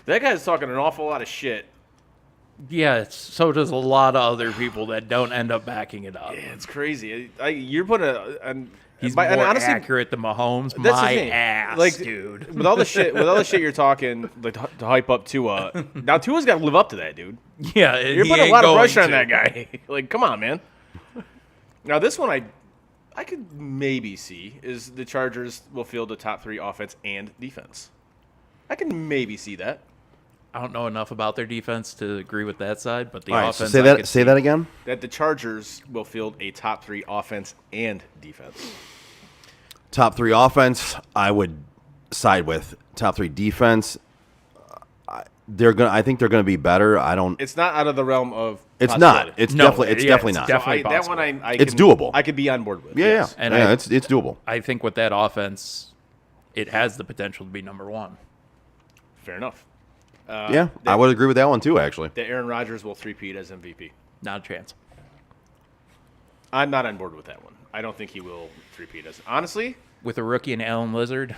Speaker 6: That guy's talking an awful lot of shit.
Speaker 4: Yeah, so does a lot of other people that don't end up backing it up.
Speaker 6: Yeah, it's crazy. You're putting
Speaker 4: He's
Speaker 6: and
Speaker 4: more
Speaker 6: honestly,
Speaker 4: accurate than Mahomes.
Speaker 6: that's the
Speaker 4: My
Speaker 6: thing.
Speaker 4: ass, dude.
Speaker 6: With all the shit you're talking to hype up Tua. Now Tua's got to live up to that, dude.
Speaker 4: Yeah,
Speaker 6: You're
Speaker 4: he
Speaker 6: putting a
Speaker 4: ain't
Speaker 6: lot of
Speaker 4: going
Speaker 6: pressure on
Speaker 4: to.
Speaker 6: that guy. Come on, man. Now this one, I could maybe see is the Chargers will field a top 3 offense and defense. I can maybe see that.
Speaker 4: I don't know enough about their defense to agree with that side, but the
Speaker 7: All right,
Speaker 4: offense.
Speaker 7: so say that again.
Speaker 6: That the Chargers will field a top 3 offense and defense.
Speaker 7: Top 3 offense, I would side with. Top 3 defense, I think they're gonna be better.
Speaker 6: It's not out of the realm of.
Speaker 7: It's
Speaker 6: possibility.
Speaker 7: not. It's
Speaker 4: No,
Speaker 7: definitely
Speaker 4: yeah,
Speaker 7: definitely
Speaker 4: it's
Speaker 7: not.
Speaker 4: definitely
Speaker 6: that
Speaker 4: possible.
Speaker 6: one I
Speaker 7: It's
Speaker 6: can-
Speaker 7: doable.
Speaker 6: I could be on board with.
Speaker 7: Yeah,
Speaker 6: yes.
Speaker 7: yeah,
Speaker 4: And
Speaker 7: yeah.
Speaker 4: I-
Speaker 7: It's doable.
Speaker 4: I think with that offense, it has the potential to be number 1.
Speaker 6: Fair enough.
Speaker 7: Yeah, I would agree with that one too. Actually,
Speaker 6: That Aaron Rodgers will three-peat as MVP.
Speaker 4: Not a chance.
Speaker 6: I'm not on board with that one. I don't think he will three-peat as. Honestly,
Speaker 4: With a rookie and Alan Lizard,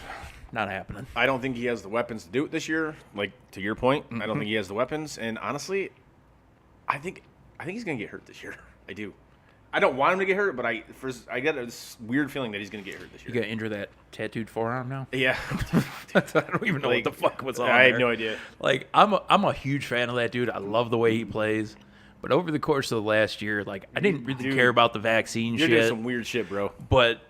Speaker 4: not happening.
Speaker 6: I don't think he has the weapons to do it this year. Like to your point, I don't think he has the weapons. And honestly, I think he's gonna get hurt this year. I do. I don't want him to get hurt, but I get this weird feeling that he's gonna get hurt this
Speaker 4: You
Speaker 6: year.
Speaker 4: gonna injure that tattooed forearm now?
Speaker 6: Yeah.
Speaker 4: I don't even know
Speaker 6: Like,
Speaker 4: what the fuck was on
Speaker 6: I
Speaker 4: there.
Speaker 6: have no idea.
Speaker 4: Like I'm a huge fan of that dude. I love the way he plays. But over the course of the last year, like I didn't really
Speaker 6: Dude,
Speaker 4: care about the vaccine
Speaker 6: You're doing
Speaker 4: shit.
Speaker 6: some weird shit, bro.
Speaker 4: But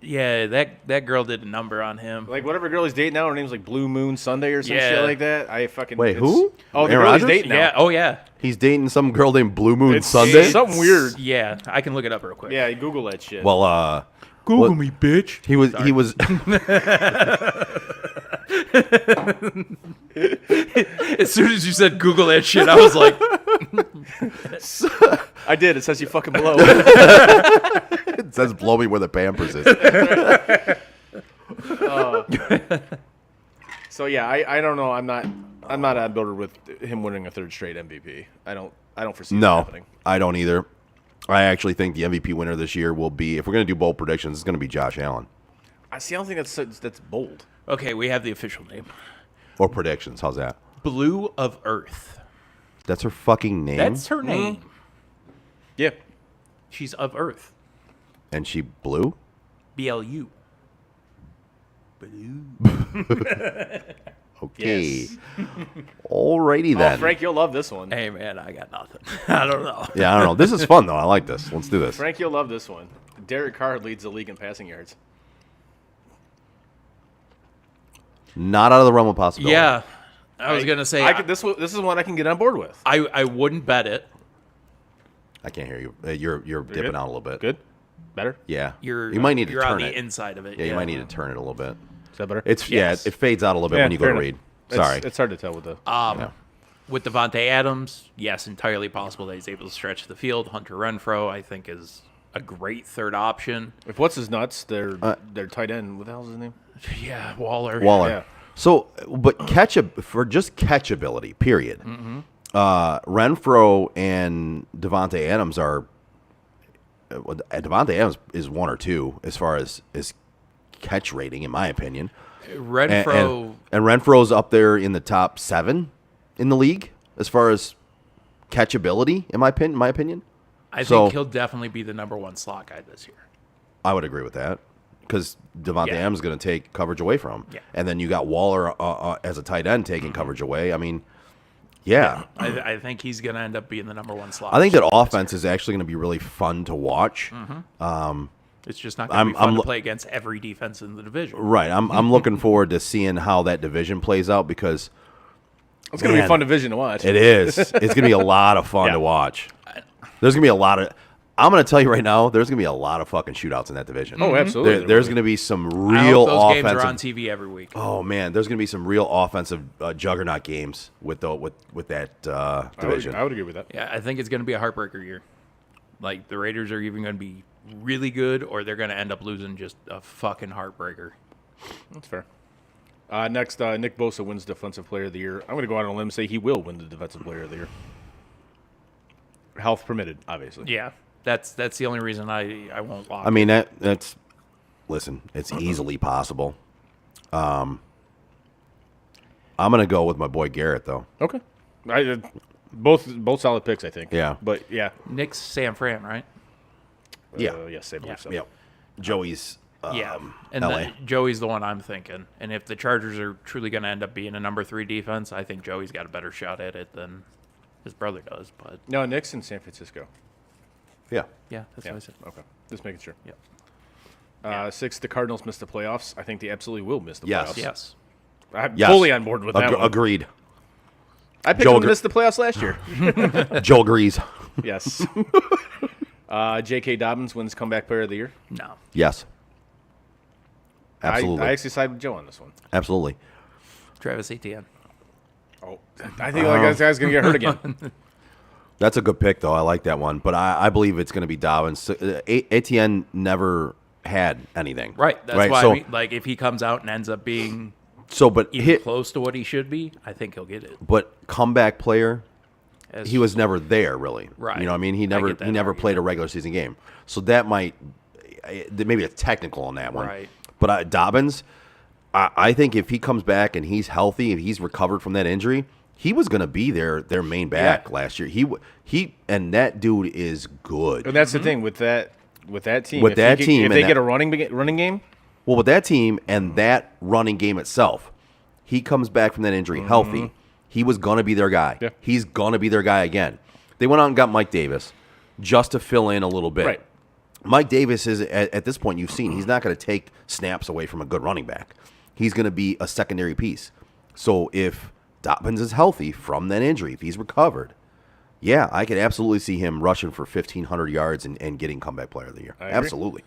Speaker 4: yeah, that girl did a number on him.
Speaker 6: Like whatever girl he's dating now, her name's like Blue Moon Sunday or some
Speaker 4: Yeah.
Speaker 6: shit like that. I fucking
Speaker 7: Wait, who?
Speaker 6: Oh, the
Speaker 7: Aaron
Speaker 6: girl he's
Speaker 7: Rodgers?
Speaker 6: dating now.
Speaker 4: Yeah. Oh yeah.
Speaker 7: he's dating some girl named Blue Moon
Speaker 6: It's
Speaker 7: Sunday.
Speaker 6: something weird.
Speaker 4: Yeah. I can look it up real quick.
Speaker 6: Yeah, Google that shit.
Speaker 7: Well,
Speaker 4: Google
Speaker 7: what-
Speaker 4: me, bitch.
Speaker 7: he was he was
Speaker 4: As soon as you said Google that shit, I was like,
Speaker 6: I did. It says you fucking blow.
Speaker 7: it says blow me where the Pampers is.
Speaker 6: So yeah, I don't know. I'm not on board with him winning a third straight MVP. I don't foresee that
Speaker 7: No,
Speaker 6: happening.
Speaker 7: I don't either. I actually think the MVP winner this year will be, if we're going to do bold predictions, it's going to be Josh Allen.
Speaker 6: I don't think that's bold.
Speaker 4: okay, we have the official name.
Speaker 7: Or predictions. How's that?
Speaker 4: Blue of Earth.
Speaker 7: That's her fucking name.
Speaker 4: That's her name.
Speaker 6: Yeah.
Speaker 4: She's of Earth.
Speaker 7: And she blue?
Speaker 4: BLU.
Speaker 7: Okay.
Speaker 6: Yes.
Speaker 7: Alrighty
Speaker 6: Oh,
Speaker 7: then.
Speaker 6: Frank, you'll love this one.
Speaker 4: Hey man, I got nothing. I don't know.
Speaker 7: Yeah, I don't know. This is fun though. I like this. Let's do this.
Speaker 6: Frank, you'll love this one. Derek Carr leads the league in passing yards.
Speaker 7: Not out of the realm of possibility.
Speaker 4: Yeah, I was gonna say
Speaker 6: This is one I can get on board with.
Speaker 4: I wouldn't bet it.
Speaker 7: I can't hear you. You're dipping
Speaker 6: good?
Speaker 7: out a little bit.
Speaker 6: Good? Better?
Speaker 7: Yeah.
Speaker 4: You're
Speaker 7: you might need to
Speaker 4: you're
Speaker 7: turn
Speaker 4: on the
Speaker 7: it.
Speaker 4: inside of it.
Speaker 7: Yeah, you might need to turn it a little bit.
Speaker 6: Is that better?
Speaker 7: It's
Speaker 4: Yes.
Speaker 7: it fades out a little bit when you go
Speaker 6: fair
Speaker 7: to
Speaker 6: enough.
Speaker 7: read. Sorry.
Speaker 6: It's hard to tell with the.
Speaker 7: Yeah.
Speaker 4: With Devontae Adams, yes, entirely possible that he's able to stretch the field. Hunter Renfro, I think, is a great third option.
Speaker 6: If what's his nuts, their tight end. What the hell's his name?
Speaker 4: Yeah, Waller.
Speaker 7: Waller.
Speaker 6: Yeah.
Speaker 7: So, but for just catchability, period. Renfro and Devontae Adams are. Devontae Adams is 1 or 2 as far as catch rating, in my opinion.
Speaker 4: Renfro.
Speaker 7: And Renfro's up there in the top 7 in the league as far as catchability, in my opinion.
Speaker 4: I
Speaker 7: so-
Speaker 4: think he'll definitely be the number 1 slot guy this year.
Speaker 7: I would agree with that because Devontae
Speaker 4: Yeah.
Speaker 7: Adams is going to take coverage away from him.
Speaker 4: Yeah.
Speaker 7: And then you got Waller as a tight end taking coverage away. I mean, yeah.
Speaker 4: I think he's going to end up being the number 1 slot.
Speaker 7: I think that
Speaker 4: receiver this
Speaker 7: offense is actually going to be really fun to watch.
Speaker 4: year. It's just not going to be
Speaker 7: I'm
Speaker 4: fun
Speaker 7: lo-
Speaker 4: to play against every defense in the division.
Speaker 7: Right. I'm looking forward to seeing how that division plays out because
Speaker 6: It's going to be
Speaker 7: Man.
Speaker 6: a fun division to watch.
Speaker 7: it is. It's going to be a lot of fun
Speaker 6: Yeah.
Speaker 7: to watch. There's going to be a lot of. I'm going to tell you right now, there's going to be a lot of fucking shootouts in that division.
Speaker 6: Oh, absolutely.
Speaker 7: There's going to be some
Speaker 4: I
Speaker 7: real
Speaker 4: hope those
Speaker 7: offensive.
Speaker 4: games are on TV every week.
Speaker 7: Oh man, there's going to be some real offensive juggernaut games with that division.
Speaker 6: I would agree with that.
Speaker 4: Yeah, I think it's going to be a heartbreaker year. Like, the Raiders are even going to be really good, or they're going to end up losing just a fucking heartbreaker.
Speaker 6: That's fair. Next, Nick Bosa wins Defensive Player of the Year. I'm going to go out on a limb and say he will win the Defensive Player of the Year. Health permitted, obviously.
Speaker 4: Yeah, that's the only reason I won't lock.
Speaker 7: I mean that's listen, it's easily possible. I'm going to go with my boy Garrett though.
Speaker 6: Okay. Both solid picks, I think.
Speaker 7: Yeah.
Speaker 6: But yeah.
Speaker 4: Nick's San Fran, right?
Speaker 7: Yeah.
Speaker 6: Yes, I believe so.
Speaker 7: Yep. Joey's
Speaker 4: Yeah, and
Speaker 7: LA.
Speaker 4: Joey's the one I'm thinking. And if the Chargers are truly going to end up being a number 3 defense, I think Joey's got a better shot at it than his brother does. But
Speaker 6: No, Nick's in San Francisco.
Speaker 7: Yeah.
Speaker 4: yeah, that's
Speaker 6: Yeah.
Speaker 4: what I said.
Speaker 6: Okay. Just making sure.
Speaker 4: Yep.
Speaker 6: 6, the Cardinals missed the playoffs. I think they absolutely will miss the
Speaker 7: Yes.
Speaker 6: playoffs.
Speaker 4: Yes.
Speaker 6: I'm
Speaker 7: Yes.
Speaker 6: fully on board with that one.
Speaker 7: Agreed.
Speaker 6: I picked
Speaker 7: Joe
Speaker 6: them to
Speaker 7: Gr-
Speaker 6: miss the playoffs last year.
Speaker 7: Joe agrees.
Speaker 6: Yes. J.K. Dobbins wins Comeback Player of the Year.
Speaker 4: No.
Speaker 7: Yes. Absolutely.
Speaker 6: I actually side with Joe on this one.
Speaker 7: Absolutely.
Speaker 4: Travis Etienne.
Speaker 6: Oh, I think like this guy's going to get hurt again.
Speaker 7: That's a good pick, though. I like that one. But I believe it's going to be Dobbins. Etienne never had anything.
Speaker 4: Right. That's why
Speaker 7: So,
Speaker 4: I mean, like if he comes out and ends up being
Speaker 7: but
Speaker 4: even close to what he should be, I think he'll get it.
Speaker 7: But comeback player,
Speaker 4: As-
Speaker 7: he was never there, really.
Speaker 4: Right.
Speaker 7: You know what I mean? He
Speaker 4: I
Speaker 7: never
Speaker 4: get that
Speaker 7: he never
Speaker 4: argument.
Speaker 7: played a regular season game. So that might there may be a technical on that one.
Speaker 4: Right.
Speaker 7: But Dobbins, I think if he comes back and he's healthy, if he's recovered from that injury, he was going to be their main back last year. He and that dude is good.
Speaker 6: And that's the thing with that team.
Speaker 7: With
Speaker 6: if
Speaker 7: that
Speaker 6: he
Speaker 7: team
Speaker 6: if
Speaker 7: and
Speaker 6: they
Speaker 7: that-
Speaker 6: get a running game,
Speaker 7: Well, with that team and that running game itself, he comes back from that injury healthy. He was going to be their guy.
Speaker 6: Yeah.
Speaker 7: He's going to be their guy again. They went out and got Mike Davis just to fill in a little bit.
Speaker 6: Right.
Speaker 7: Mike Davis is, at this point, you've seen, he's not going to take snaps away from a good running back. He's going to be a secondary piece. So if Dobbins is healthy from that injury, if he's recovered, yeah, I could absolutely see him rushing for 1,500 yards and getting comeback player of the year.
Speaker 6: agree.
Speaker 7: Absolutely.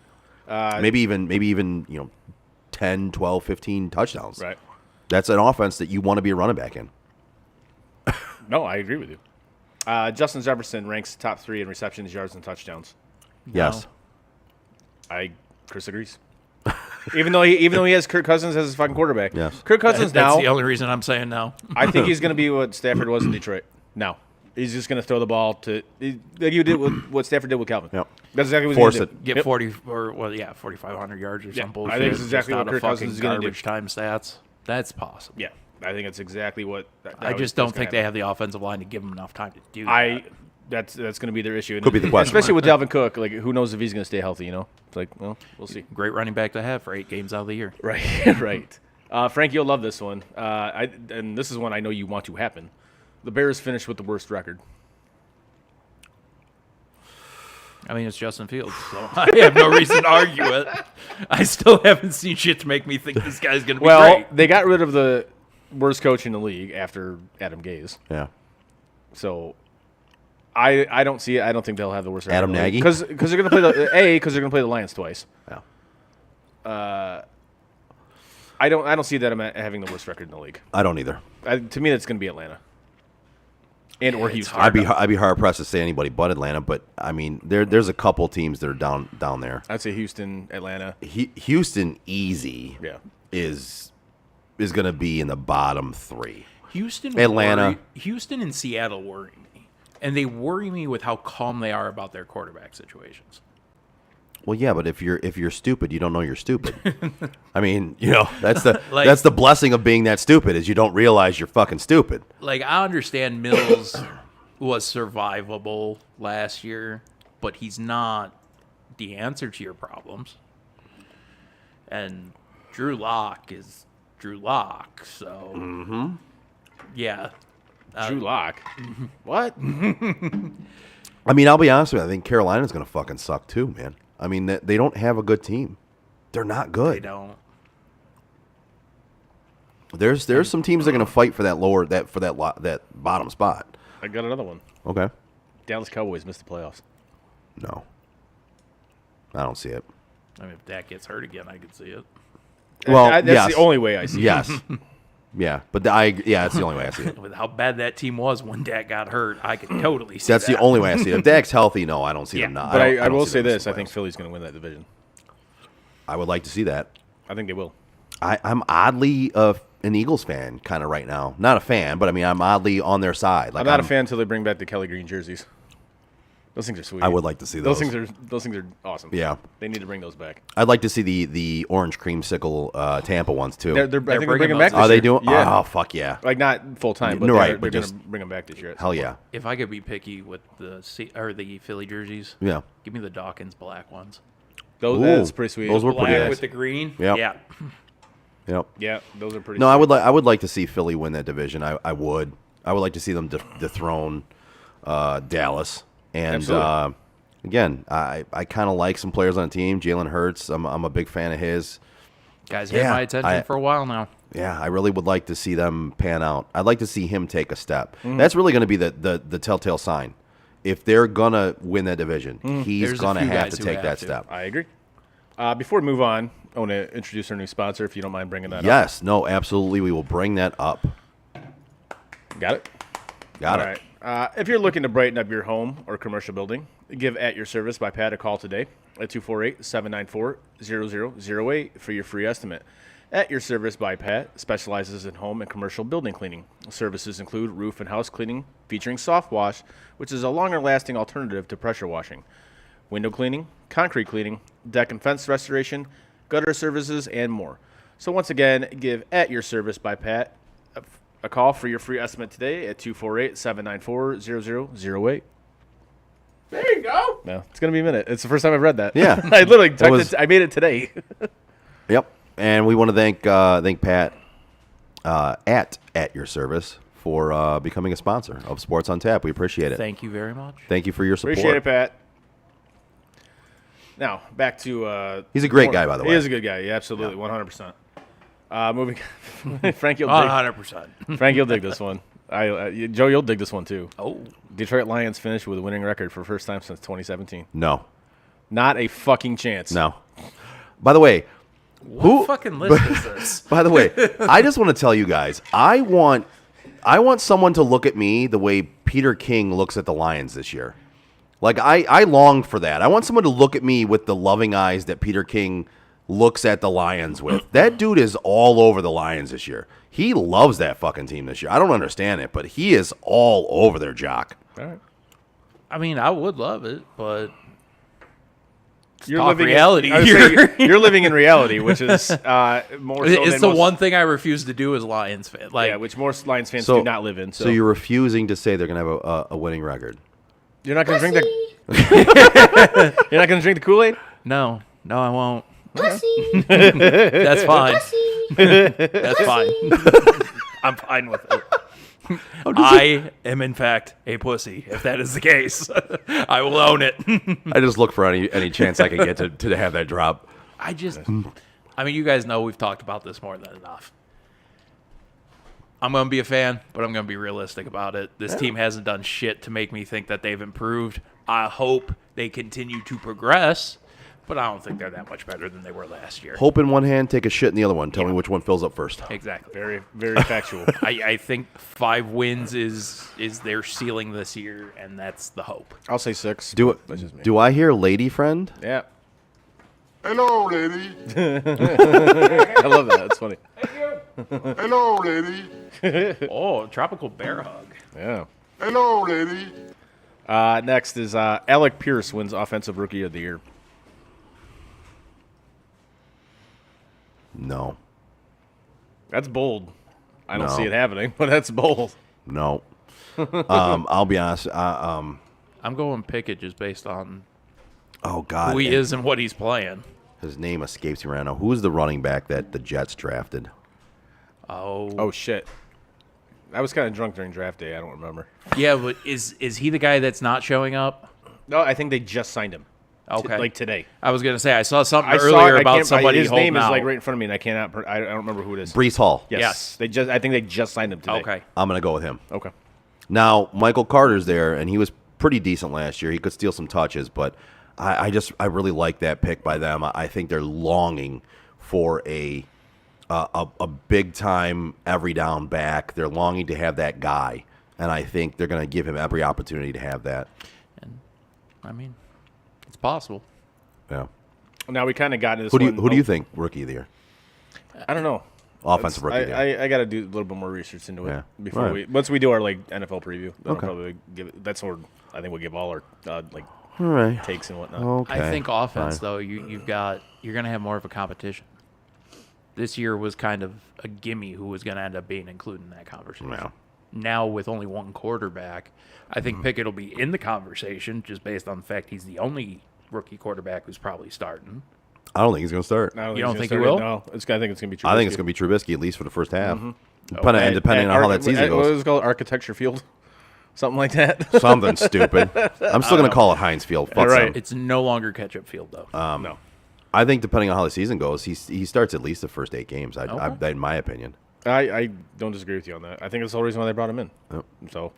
Speaker 7: Maybe even 10, 12, 15 touchdowns.
Speaker 6: right?
Speaker 7: That's an offense that you want to be a running back in.
Speaker 6: No, I agree with you. Justin Jefferson ranks top 3 in receptions, yards, and touchdowns.
Speaker 7: Yes.
Speaker 6: Chris agrees. even though he has Kirk Cousins as his fucking quarterback.
Speaker 7: Yes.
Speaker 6: Kirk Cousins
Speaker 4: That's
Speaker 6: now.
Speaker 4: the only reason I'm saying no.
Speaker 6: I think he's going to be what Stafford was in Detroit. Now he's just going to throw the ball like you did with what Stafford did with Calvin.
Speaker 7: Yep.
Speaker 6: That's exactly what
Speaker 7: Force
Speaker 6: he's
Speaker 7: it.
Speaker 6: going to
Speaker 4: Get
Speaker 6: do.
Speaker 4: 4,500 yards or
Speaker 6: Yeah,
Speaker 4: some
Speaker 6: I
Speaker 4: bullshit.
Speaker 6: think it's exactly
Speaker 4: just
Speaker 6: what
Speaker 4: out of
Speaker 6: Kirk Cousins
Speaker 4: fucking
Speaker 6: is gonna do.
Speaker 4: garbage time stats. That's possible.
Speaker 6: Yeah, I think it's exactly what.
Speaker 4: I just don't think they have the offensive line to give them enough time to do
Speaker 6: I
Speaker 4: that.
Speaker 6: that's going to be their issue.
Speaker 7: Could be the question.
Speaker 6: especially with Dalvin Cook. Like, who knows if he's going to stay healthy? You know, it's like, well, we'll see.
Speaker 4: Great running back to have for 8 games out of the year.
Speaker 6: Right, right. Frank, you'll love this one. And this is one I know you want to happen. The Bears finished with the worst record.
Speaker 4: I mean, it's Justin Fields, so I have no reason to argue it. I still haven't seen shit to make me think this guy's going to be
Speaker 6: Well,
Speaker 4: great.
Speaker 6: they got rid of the worst coach in the league after Adam Gase.
Speaker 7: Yeah.
Speaker 6: So I don't see it. I don't think they'll have the worst record.
Speaker 7: Adam Nagy?
Speaker 6: Because they're going to play the play the Lions twice.
Speaker 7: Yeah.
Speaker 6: I don't see them having the worst record in the league.
Speaker 7: I don't either.
Speaker 6: To me, that's going to be Atlanta and or Houston.
Speaker 7: I'd be hard pressed to say anybody but Atlanta, but I mean there's a couple teams that are down there.
Speaker 6: I'd say Houston, Atlanta.
Speaker 7: Houston easy
Speaker 6: Yeah.
Speaker 7: is going to be in the bottom 3.
Speaker 4: Houston,
Speaker 7: Atlanta.
Speaker 4: Houston and Seattle worry me, and they worry me with how calm they are about their quarterback situations.
Speaker 7: Well, yeah, but if you're stupid, you don't know you're stupid. I mean, that's the
Speaker 4: Like-
Speaker 7: that's the blessing of being that stupid is you don't realize you're fucking stupid.
Speaker 4: Like, I understand Mills was survivable last year, but he's not the answer to your problems. And Drew Lock is Drew Lock, so yeah.
Speaker 6: Drew Lock. What?
Speaker 7: I mean, I'll be honest with you. I think Carolina's going to fucking suck too, man. I mean, they don't have a good team. They're not
Speaker 4: They
Speaker 7: good.
Speaker 4: don't.
Speaker 7: There's some teams that are going to fight for that bottom spot.
Speaker 6: I got another one.
Speaker 7: Okay.
Speaker 6: Dallas Cowboys missed the playoffs.
Speaker 7: No. I don't see it.
Speaker 4: I mean, if Dak gets hurt again, I could see it.
Speaker 7: Well,
Speaker 6: that's
Speaker 7: yes.
Speaker 6: the only way I see it.
Speaker 7: Yes. Yeah, but that's the only way I see it.
Speaker 4: With how bad that team was when Dak got hurt, I could totally see
Speaker 7: That's
Speaker 4: that.
Speaker 7: the only way I see it. If Dak's healthy, no, I don't see them not.
Speaker 6: But I
Speaker 7: don't
Speaker 6: will
Speaker 7: see
Speaker 6: say
Speaker 7: them
Speaker 6: this.
Speaker 7: missing
Speaker 6: I think
Speaker 7: playoffs.
Speaker 6: Philly's going to win that division.
Speaker 7: I would like to see that.
Speaker 6: I think they will.
Speaker 7: I'm oddly an Eagles fan kind of right now. Not a fan, but I mean, I'm oddly on their side. Like,
Speaker 6: I'm not a fan until they bring back the Kelly Green jerseys. Those things are sweet.
Speaker 7: I would like to see
Speaker 6: Those
Speaker 7: those.
Speaker 6: things are awesome.
Speaker 7: Yeah.
Speaker 6: They need to bring those back.
Speaker 7: I'd like to see the orange creamsicle Tampa ones too.
Speaker 6: I think they're
Speaker 4: bringing
Speaker 6: bringing
Speaker 4: those
Speaker 6: back
Speaker 4: this
Speaker 6: this
Speaker 7: Are they
Speaker 6: year.
Speaker 7: doing?
Speaker 6: Yeah.
Speaker 7: Oh, fuck yeah.
Speaker 6: Like not full time, but
Speaker 7: No, right,
Speaker 6: they're
Speaker 7: but
Speaker 6: going
Speaker 7: just-
Speaker 6: to bring them back this year.
Speaker 7: Hell yeah.
Speaker 4: If I could be picky with the Philly jerseys,
Speaker 7: Yeah.
Speaker 4: give me the Dawkins black ones.
Speaker 6: Those
Speaker 7: Ooh,
Speaker 6: that's pretty sweet.
Speaker 7: those were
Speaker 4: Black
Speaker 7: pretty nice.
Speaker 4: with the green.
Speaker 7: Yep.
Speaker 4: Yeah.
Speaker 7: Yep.
Speaker 6: Yeah, those are pretty.
Speaker 7: No,
Speaker 6: sweet.
Speaker 7: I would like to see Philly win that division. I would like to see them dethrone Dallas and
Speaker 6: Absolutely.
Speaker 7: again, I kind of like some players on the team. Jalen Hurts, I'm a big fan of his.
Speaker 4: Guys had my attention for a while now.
Speaker 7: Yeah, I really would like to see them pan out. I'd like to see him take a step. That's really going to be the telltale sign. If they're going to win that division, he's going to have to take that step.
Speaker 6: I agree. Before we move on, I want to introduce our new sponsor, if you don't mind bringing that up.
Speaker 7: Yes, no, absolutely. We will bring that up.
Speaker 6: Got it?
Speaker 7: Got
Speaker 6: All
Speaker 7: it.
Speaker 6: right. If you're looking to brighten up your home or commercial building, give At Your Service by Pat a call today at 248-794-0008 for your free estimate. At Your Service by Pat specializes in home and commercial building cleaning. Services include roof and house cleaning featuring soft wash, which is a longer-lasting alternative to pressure washing, window cleaning, concrete cleaning, deck and fence restoration, gutter services, and more. So once again, give At Your Service by Pat a call for your free estimate today at 248-794-0008.
Speaker 8: There you go.
Speaker 6: No, it's going to be a minute. It's the first time I've read that.
Speaker 7: Yeah.
Speaker 6: I literally typed it. I made it today.
Speaker 7: Yep. And we want to thank Pat at Your Service for becoming a sponsor of Sports on Tap. We appreciate it.
Speaker 4: Thank you very much.
Speaker 7: Thank you for your support.
Speaker 6: Appreciate it, Pat. Now, back to...
Speaker 7: He's a great guy, by the way.
Speaker 6: He is a good guy. Yeah, absolutely. 100%. Moving... Frank, you'll dig...
Speaker 4: 100%.
Speaker 6: Frank, you'll dig this one. Joe, you'll dig this one, too.
Speaker 4: Oh.
Speaker 6: Detroit Lions finished with a winning record for the first time since 2017.
Speaker 7: No.
Speaker 6: Not a fucking chance.
Speaker 7: No. By the way...
Speaker 4: What fucking list is this?
Speaker 7: By the way, I just want to tell you guys, I want someone to look at me the way Peter King looks at the Lions this year. Like, I long for that. I want someone to look at me with the loving eyes that Peter King looks at the Lions with. That dude is all over the Lions this year. He loves that fucking team this year. I don't understand it, but he is all over their jock.
Speaker 6: All right.
Speaker 4: I mean, I would love it, but
Speaker 6: You're
Speaker 4: talk
Speaker 6: living
Speaker 4: reality
Speaker 6: in, I would
Speaker 4: here.
Speaker 6: say you're living in reality, which is more so
Speaker 4: it's
Speaker 6: than
Speaker 4: the
Speaker 6: most,
Speaker 4: one thing I refuse to do as a Lions fan. Like,
Speaker 6: yeah, which most Lions fans do not live in.
Speaker 7: So you're refusing to say they're going to have a winning record.
Speaker 6: You're not going to drink the You're not going to drink the Kool-Aid?
Speaker 4: no, I won't.
Speaker 9: Pussy.
Speaker 4: That's fine.
Speaker 9: Pussy.
Speaker 4: That's fine. I'm fine with it. I am, in fact, a pussy. If that is the case, I will own it.
Speaker 7: I just look for any chance I can get to have that drop.
Speaker 4: I mean, you guys know we've talked about this more than enough. I'm going to be a fan, but I'm going to be realistic about it. This team hasn't done shit to make me think that they've improved. I hope they continue to progress, but I don't think they're that much better than they were last year.
Speaker 7: Hope in one hand, take a shit in the other one. Tell me which one fills up first.
Speaker 4: Exactly.
Speaker 6: Very, very factual.
Speaker 4: I think 5 wins is their ceiling this year, and that's the hope.
Speaker 6: I'll say 6.
Speaker 7: Do
Speaker 6: That's just me.
Speaker 7: do I hear lady friend?
Speaker 6: Yeah.
Speaker 8: Hello, lady.
Speaker 6: I love that. That's funny.
Speaker 8: Hello, lady.
Speaker 4: Oh, tropical bear hug.
Speaker 6: Yeah.
Speaker 8: Hello, lady.
Speaker 6: Next is Alec Pierce wins Offensive Rookie of the Year.
Speaker 7: No.
Speaker 6: That's bold. I don't
Speaker 7: No.
Speaker 6: see it happening, but that's bold.
Speaker 7: No. I'll be honest.
Speaker 4: I'm going Pickett just based on
Speaker 7: Oh God.
Speaker 4: who he
Speaker 7: and
Speaker 4: is and what he's playing.
Speaker 7: His name escapes me right now. Who's the running back that the Jets drafted?
Speaker 6: Oh, shit. I was kind of drunk during draft day. I don't remember.
Speaker 4: Yeah, but is he the guy that's not showing up?
Speaker 6: No, I think they just signed him.
Speaker 4: Okay.
Speaker 6: Like today.
Speaker 4: I was gonna say I saw something
Speaker 6: I saw
Speaker 4: earlier
Speaker 6: it, I
Speaker 4: about
Speaker 6: can't-
Speaker 4: somebody
Speaker 6: His name
Speaker 4: holding
Speaker 6: is
Speaker 4: out.
Speaker 6: like right in front of me, and I cannot. I don't remember who it is.
Speaker 7: Brees Hall.
Speaker 6: Yes.
Speaker 4: Yes.
Speaker 6: I think they just signed him today.
Speaker 4: Okay.
Speaker 7: I'm gonna go with him.
Speaker 6: Okay.
Speaker 7: Now Michael Carter's there, and he was pretty decent last year. He could steal some touches, but I really like that pick by them. I think they're longing for a big time every down back. They're longing to have that guy, and I think they're going to give him every opportunity to have that.
Speaker 4: And I mean, it's possible.
Speaker 7: Yeah.
Speaker 6: Now we kind of got into this.
Speaker 7: Who do you think rookie of the year?
Speaker 6: I don't know.
Speaker 7: Offensive rookie of the year.
Speaker 6: I got to do a little bit more research into it
Speaker 7: Yeah.
Speaker 6: before
Speaker 7: All right.
Speaker 6: once we do our like NFL preview. Then
Speaker 7: Okay.
Speaker 6: I'll probably give it. That's where I think we'll give all our like
Speaker 7: All right.
Speaker 6: takes and whatnot.
Speaker 7: Okay.
Speaker 4: I think offense
Speaker 7: fine.
Speaker 4: though, you're gonna have more of a competition. This year was kind of a gimme who was gonna end up being included in that conversation.
Speaker 7: Yeah.
Speaker 4: Now with only one quarterback, I think Pickett will be in the conversation just based on the fact he's the only rookie quarterback who's probably starting.
Speaker 7: I don't think he's going to start.
Speaker 6: I
Speaker 4: You don't
Speaker 6: he's
Speaker 4: think
Speaker 6: gonna
Speaker 4: he
Speaker 6: start
Speaker 4: will?
Speaker 6: it. No, I think it's going to be true.
Speaker 7: I think it's going to be Trubisky at least for the first half.
Speaker 6: Okay.
Speaker 7: Depending on how that season
Speaker 6: What
Speaker 7: goes.
Speaker 6: is it called? Architecture Field. something like that.
Speaker 7: Something stupid. I'm still going to call it Heinz Field. Fuck
Speaker 6: Right.
Speaker 7: them.
Speaker 4: It's no longer Ketchup Field, though.
Speaker 6: No.
Speaker 7: I think depending on how the season goes, he starts at least the first 8 games. In my opinion.
Speaker 6: I don't disagree with you on that. I think that's the whole reason why they brought him in.
Speaker 7: Yep.
Speaker 6: So,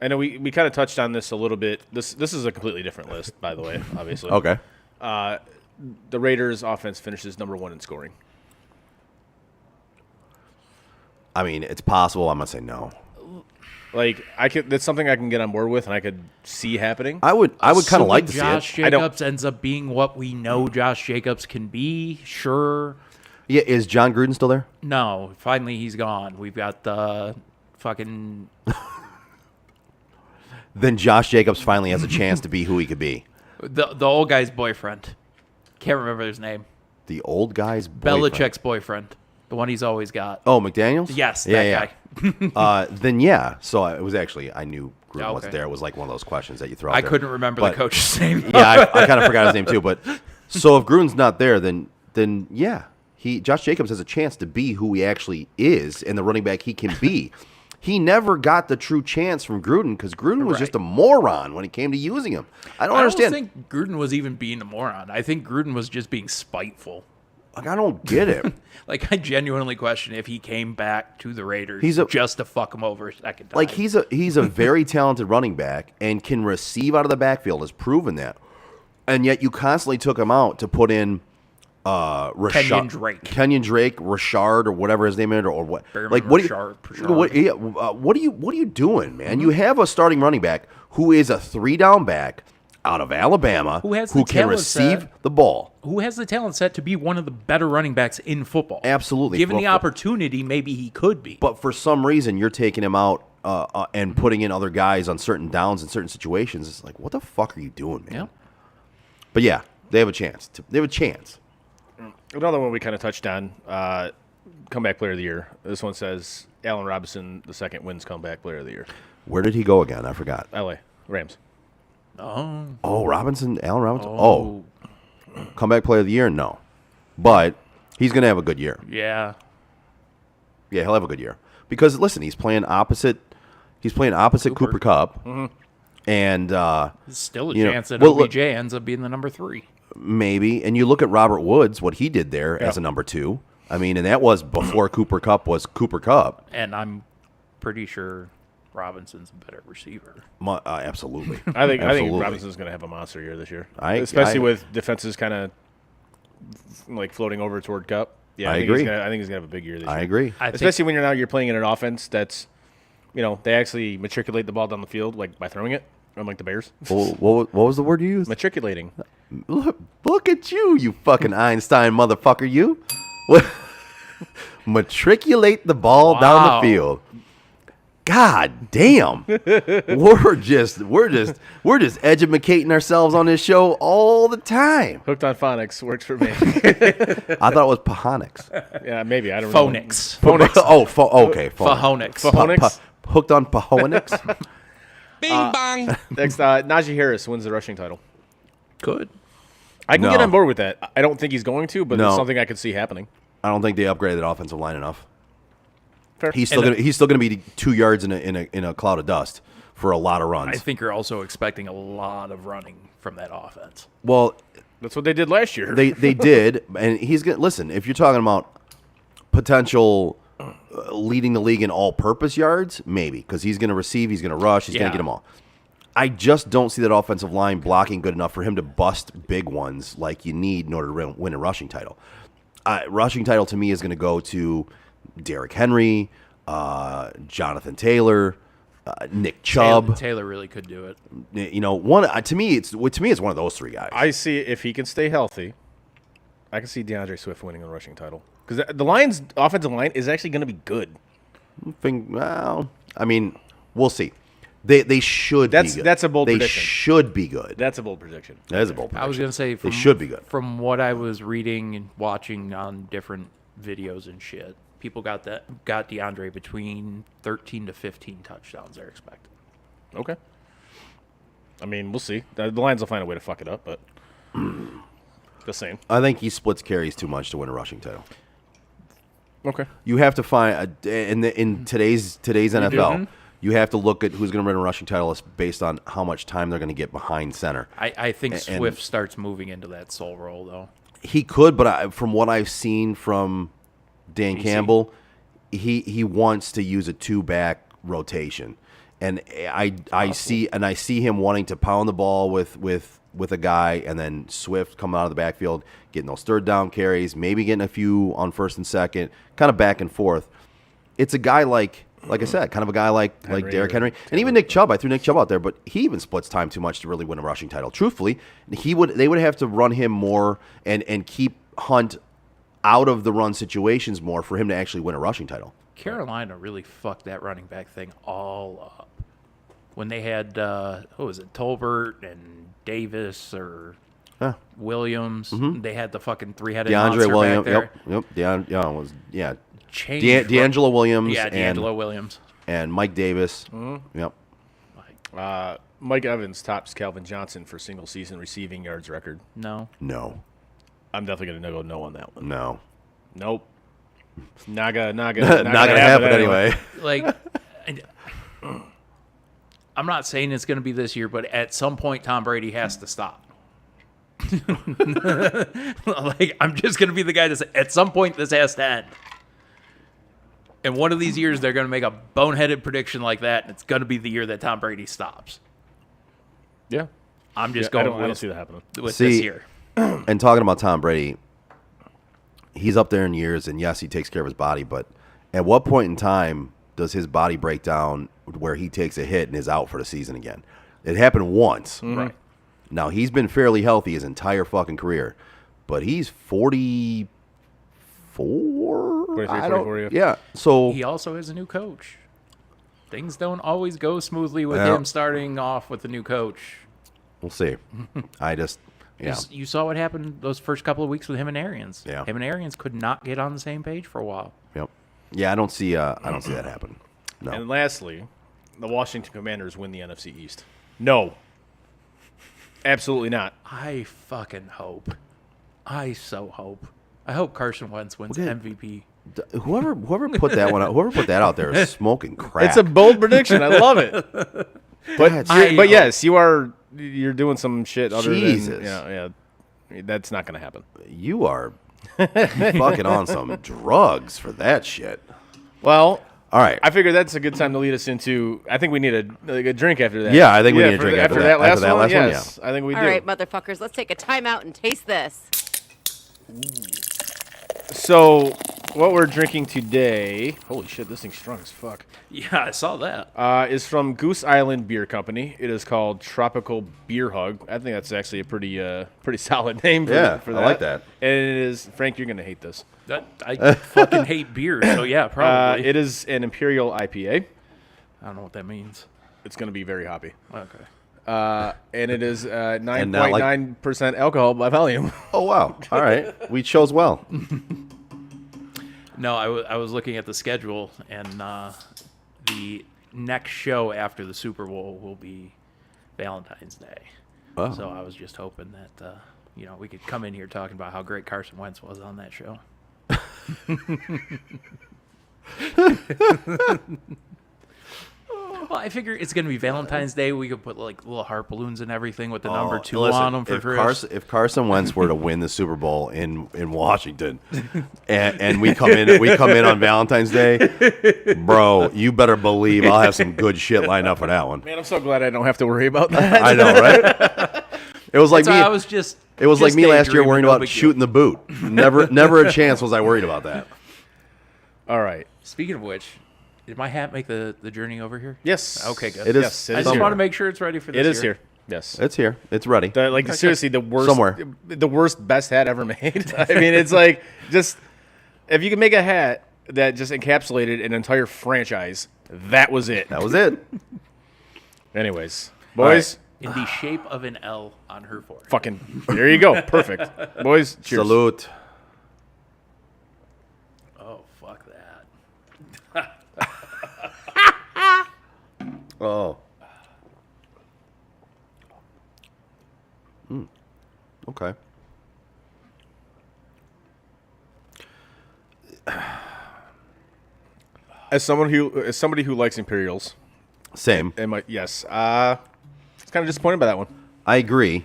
Speaker 6: I know we kind of touched on this a little bit. This is a completely different list, by the way, obviously.
Speaker 7: Okay.
Speaker 6: The Raiders' offense finishes number 1 in scoring.
Speaker 7: I mean, it's possible. I'm gonna say no.
Speaker 6: Like that's something I can get on board with, and I could see happening.
Speaker 7: I would kind of
Speaker 4: Assuming
Speaker 7: like to
Speaker 4: Josh
Speaker 7: see it.
Speaker 4: Jacobs ends up being what we know Josh Jacobs can be. Sure.
Speaker 7: Yeah, is John Gruden still there?
Speaker 4: No, finally he's gone. We've got the fucking
Speaker 7: Then Josh Jacobs finally has a chance to be who he could be.
Speaker 4: the old guy's boyfriend. Can't remember his name.
Speaker 7: The old guy's boyfriend.
Speaker 4: Belichick's boyfriend. The one he's always got.
Speaker 7: Oh, McDaniels?
Speaker 4: Yes, that
Speaker 7: guy. Then yeah. So it was actually I knew Gruden
Speaker 4: Okay.
Speaker 7: wasn't there. It was like one of those questions that you throw out
Speaker 4: I
Speaker 7: there.
Speaker 4: couldn't remember
Speaker 7: But-
Speaker 4: the coach's name.
Speaker 7: Yeah, I kind of forgot his name too. But so if Gruden's not there, then yeah, Josh Jacobs has a chance to be who he actually is and the running back he can be. He never got the true chance from Gruden because Gruden was just a moron when it came to using him. I don't understand.
Speaker 4: I don't think Gruden was even being a moron. I think Gruden was just being spiteful.
Speaker 7: Like, I don't get it.
Speaker 4: Like, I genuinely question if he came back to the Raiders just to fuck him over a second time.
Speaker 7: Like he's a very talented running back and can receive out of the backfield. Has proven that, and yet you constantly took him out to put in
Speaker 4: Kenyon Drake,
Speaker 7: Rashard, or whatever his name is, or what?
Speaker 4: Behrman,
Speaker 7: Like what?
Speaker 4: Rashard.
Speaker 7: What are you doing, man? You have a starting running back who is a 3-down back out of Alabama
Speaker 4: Who has the
Speaker 7: can
Speaker 4: talent
Speaker 7: receive
Speaker 4: set.
Speaker 7: the ball.
Speaker 4: Who has the talent set to be one of the better running backs in football.
Speaker 7: Absolutely.
Speaker 4: Given the
Speaker 7: But-
Speaker 4: opportunity, maybe he could be.
Speaker 7: But for some reason, you're taking him out and putting in other guys on certain downs in certain situations. It's like, what the fuck are you doing, man?
Speaker 4: Yeah.
Speaker 7: But yeah, they have a chance. They have a chance.
Speaker 6: Another one we kind of touched on, comeback player of the year. This one says Allen Robinson II wins comeback player of the year.
Speaker 7: Where did he go again? I forgot.
Speaker 6: LA Rams.
Speaker 7: Oh, Allen Robinson. Oh. Comeback player of the year? No. But he's going to have a good year.
Speaker 4: Yeah.
Speaker 7: Yeah, he'll have a good year. Because, listen, he's playing opposite Cooper Kupp.
Speaker 6: Mm-hmm.
Speaker 7: And
Speaker 4: There's still a
Speaker 7: you know,
Speaker 4: chance that
Speaker 7: well,
Speaker 4: OBJ ends up being the number 3.
Speaker 7: maybe. And you look at Robert Woods, what he did there as a number 2. I mean, and that was before Cooper Kupp was Cooper Kupp.
Speaker 4: And I'm pretty sure Robinson's a better receiver.
Speaker 7: Absolutely.
Speaker 6: I think
Speaker 7: Absolutely.
Speaker 6: Robinson's going to have a monster year this year,
Speaker 7: I
Speaker 6: especially with defenses kind of like floating over toward Kupp. Yeah,
Speaker 7: I agree.
Speaker 6: I think he's going to have a big year this year.
Speaker 7: I agree.
Speaker 6: Especially when you're playing in an offense that's, they actually matriculate the ball down the field like by throwing it, unlike the Bears.
Speaker 7: What was the word you used?
Speaker 6: Matriculating.
Speaker 7: Look at you fucking Einstein motherfucker, you. Matriculate the ball down the field. God damn. we're just educating ourselves on this show all the time.
Speaker 6: Hooked on phonics works for me.
Speaker 7: I thought it was Pahonics.
Speaker 6: Yeah, maybe. I don't
Speaker 4: Phonics.
Speaker 6: know. Phonics.
Speaker 7: Okay.
Speaker 4: Phonics.
Speaker 6: Phonics.
Speaker 7: Hooked on Pahonics.
Speaker 2: Bing bong.
Speaker 6: Next, Najee Harris wins the rushing title.
Speaker 4: Good.
Speaker 6: I can
Speaker 7: No.
Speaker 6: get on board with that. I don't think he's going to, but
Speaker 7: No.
Speaker 6: it's something I could see happening.
Speaker 7: I don't think they upgraded that offensive line enough.
Speaker 6: Fair.
Speaker 7: He's still gonna be 2 yards in a cloud of dust for a lot of runs.
Speaker 4: I think you're also expecting a lot of running from that offense.
Speaker 7: Well,
Speaker 6: That's what they did last year.
Speaker 7: they did, and he's gonna listen. If you're talking about potential leading the league in all-purpose yards, maybe because he's gonna receive, he's gonna rush, he's gonna get them all. I just don't see that offensive line blocking good enough for him to bust big ones like you need in order to win a rushing title. Rushing title to me is going to go to Derrick Henry, Jonathan Taylor, Nick Chubb.
Speaker 4: Taylor really could do it.
Speaker 7: To me it's one of those 3 guys.
Speaker 6: I see if he can stay healthy, I can see DeAndre Swift winning a rushing title. Because the Lions' offensive line is actually going to be good.
Speaker 7: Well, I mean, we'll see. They should be good.
Speaker 6: That's a bold
Speaker 7: They
Speaker 6: prediction.
Speaker 7: should be good.
Speaker 6: That's a bold prediction.
Speaker 7: That is a bold prediction.
Speaker 4: I was going to say
Speaker 7: they should be good.
Speaker 4: From what I was reading and watching on different videos and shit, people got DeAndre between 13 to 15 touchdowns they're expecting.
Speaker 6: Okay. I mean, we'll see. The Lions will find a way to fuck it up, but just saying.
Speaker 7: I think he splits carries too much to win a rushing title.
Speaker 6: Okay.
Speaker 7: You have to find in today's NFL. you have to look at who's going to win a rushing title based on how much time they're going to get behind center.
Speaker 4: I think Swift starts moving into that sole role, though.
Speaker 7: He could, but from what I've seen from Dan Campbell, he wants to use a 2-back rotation, and I see him wanting to pound the ball with a guy, and then Swift coming out of the backfield, getting those third down carries, maybe getting a few on first and second, kind of back and forth. It's a guy like I said, kind of a guy like Derrick Henry, and even Nick Chubb. I threw Nick Chubb out there, but he even splits time too much to really win a rushing title. Truthfully, they would have to run him more and keep Hunt out of the run situations more for him to actually win a rushing title.
Speaker 4: Carolina really fucked that running back thing all up when they had what was it, Tolbert and Davis or Williams. Mm-hmm. They had the fucking three-headed monster
Speaker 7: Williams.
Speaker 4: back
Speaker 7: Yep.
Speaker 4: there.
Speaker 7: D'Angelo Williams.
Speaker 4: Yeah, D'Angelo Williams.
Speaker 7: And Mike Davis.
Speaker 6: Mm-hmm.
Speaker 7: Yep.
Speaker 6: Mike Evans tops Calvin Johnson for single-season receiving yards record.
Speaker 4: No.
Speaker 6: I'm definitely going to go no on that one.
Speaker 7: No.
Speaker 6: Nope. Not gonna
Speaker 7: happen anyway.
Speaker 4: Like, I'm not saying it's going to be this year, but at some point, Tom Brady has to stop. Like, I'm just going to be the guy to say, at some point, this has to end. And one of these years, they're going to make a boneheaded prediction like that, and it's going to be the year that Tom Brady stops.
Speaker 6: Yeah.
Speaker 4: I'm just going
Speaker 6: I don't see that happening.
Speaker 4: With this year.
Speaker 7: And talking about Tom Brady, he's up there in years, and yes, he takes care of his body, but at what point in time does his body break down where he takes a hit and is out for the season again? It happened once.
Speaker 6: Mm-hmm.
Speaker 4: Right.
Speaker 7: Now, he's been fairly healthy his entire fucking career, but he's 44?
Speaker 6: 44, yeah.
Speaker 7: Yeah, so...
Speaker 4: He also has a new coach. Things don't always go smoothly with him starting off with a new coach.
Speaker 7: We'll see. Yeah.
Speaker 4: You saw what happened those first couple of weeks with him and Arians.
Speaker 7: Yeah.
Speaker 4: Him and Arians could not get on the same page for a while.
Speaker 7: Yep. Yeah, I don't see that happen. No.
Speaker 6: And lastly, the Washington Commanders win the NFC East. No. Absolutely not.
Speaker 4: I fucking hope. I so hope. I hope Carson Wentz wins MVP.
Speaker 7: Whoever put that one out, whoever put that out there is smoking crack.
Speaker 6: It's a bold prediction. I love it. But yes, you're doing some shit other
Speaker 7: Jesus.
Speaker 6: than that's not going to happen.
Speaker 7: You are fucking on some drugs for that shit.
Speaker 6: Well,
Speaker 7: all right.
Speaker 6: I figure that's a good time to lead us into. I think we need a drink after that.
Speaker 7: Yeah, I think we need a drink after that.
Speaker 6: Last
Speaker 7: After that
Speaker 6: one,
Speaker 7: last one,
Speaker 6: yes, I think we do.
Speaker 9: All right, motherfuckers, let's take a timeout and taste this.
Speaker 6: So, what we're drinking today, holy shit, this thing's strong as fuck,
Speaker 4: Yeah, I saw that.
Speaker 6: is from Goose Island Beer Company. It is called Tropical Beer Hug. I think that's actually a pretty solid name for that.
Speaker 7: I like that.
Speaker 6: And it is, Frank, you're going to hate this.
Speaker 4: I fucking hate beer, so yeah, probably.
Speaker 6: It is an Imperial IPA.
Speaker 4: I don't know what that means.
Speaker 6: It's going to be very hoppy.
Speaker 4: Okay.
Speaker 6: And it is 9.9% alcohol by volume.
Speaker 7: Oh, wow. All right. We chose well.
Speaker 4: No, I was looking at the schedule, and the next show after the Super Bowl will be Valentine's Day.
Speaker 7: Oh.
Speaker 4: So I was just hoping that we could come in here talking about how great Carson Wentz was on that show. Well, I figure it's going to be Valentine's Day. We could put like little heart balloons and everything with the number 2 on them for Chris.
Speaker 7: If Carson Wentz were to win the Super Bowl in Washington, and we come in on Valentine's Day, bro, you better believe I'll have some good shit lined up for that one.
Speaker 6: Man, I'm so glad I don't have to worry about that.
Speaker 7: I know, right? It was like me.
Speaker 4: I was just.
Speaker 7: It was like me last year worrying about
Speaker 4: big
Speaker 7: shooting the boot. Never a chance was I worried about that.
Speaker 6: All right.
Speaker 4: Speaking of which, did my hat make the journey over here?
Speaker 6: Yes.
Speaker 4: Okay, good.
Speaker 7: It is.
Speaker 6: Yes,
Speaker 4: I just want to make sure it's ready for this
Speaker 6: It is
Speaker 4: year.
Speaker 6: here. Yes.
Speaker 7: It's here. It's ready.
Speaker 6: Seriously, the worst.
Speaker 7: Somewhere.
Speaker 6: The worst best hat ever made. I mean, it's like just if you could make a hat that just encapsulated an entire franchise, that was it.
Speaker 7: That was it.
Speaker 6: Anyways, boys.
Speaker 4: In the shape of an L on her forehead.
Speaker 6: Fucking there you go. Perfect. Boys, cheers.
Speaker 7: Salute.
Speaker 4: Oh, fuck that.
Speaker 7: Oh. Okay.
Speaker 6: As somebody who likes Imperials,
Speaker 7: Same.
Speaker 6: Yes. It's kind of disappointed by that one.
Speaker 7: I agree.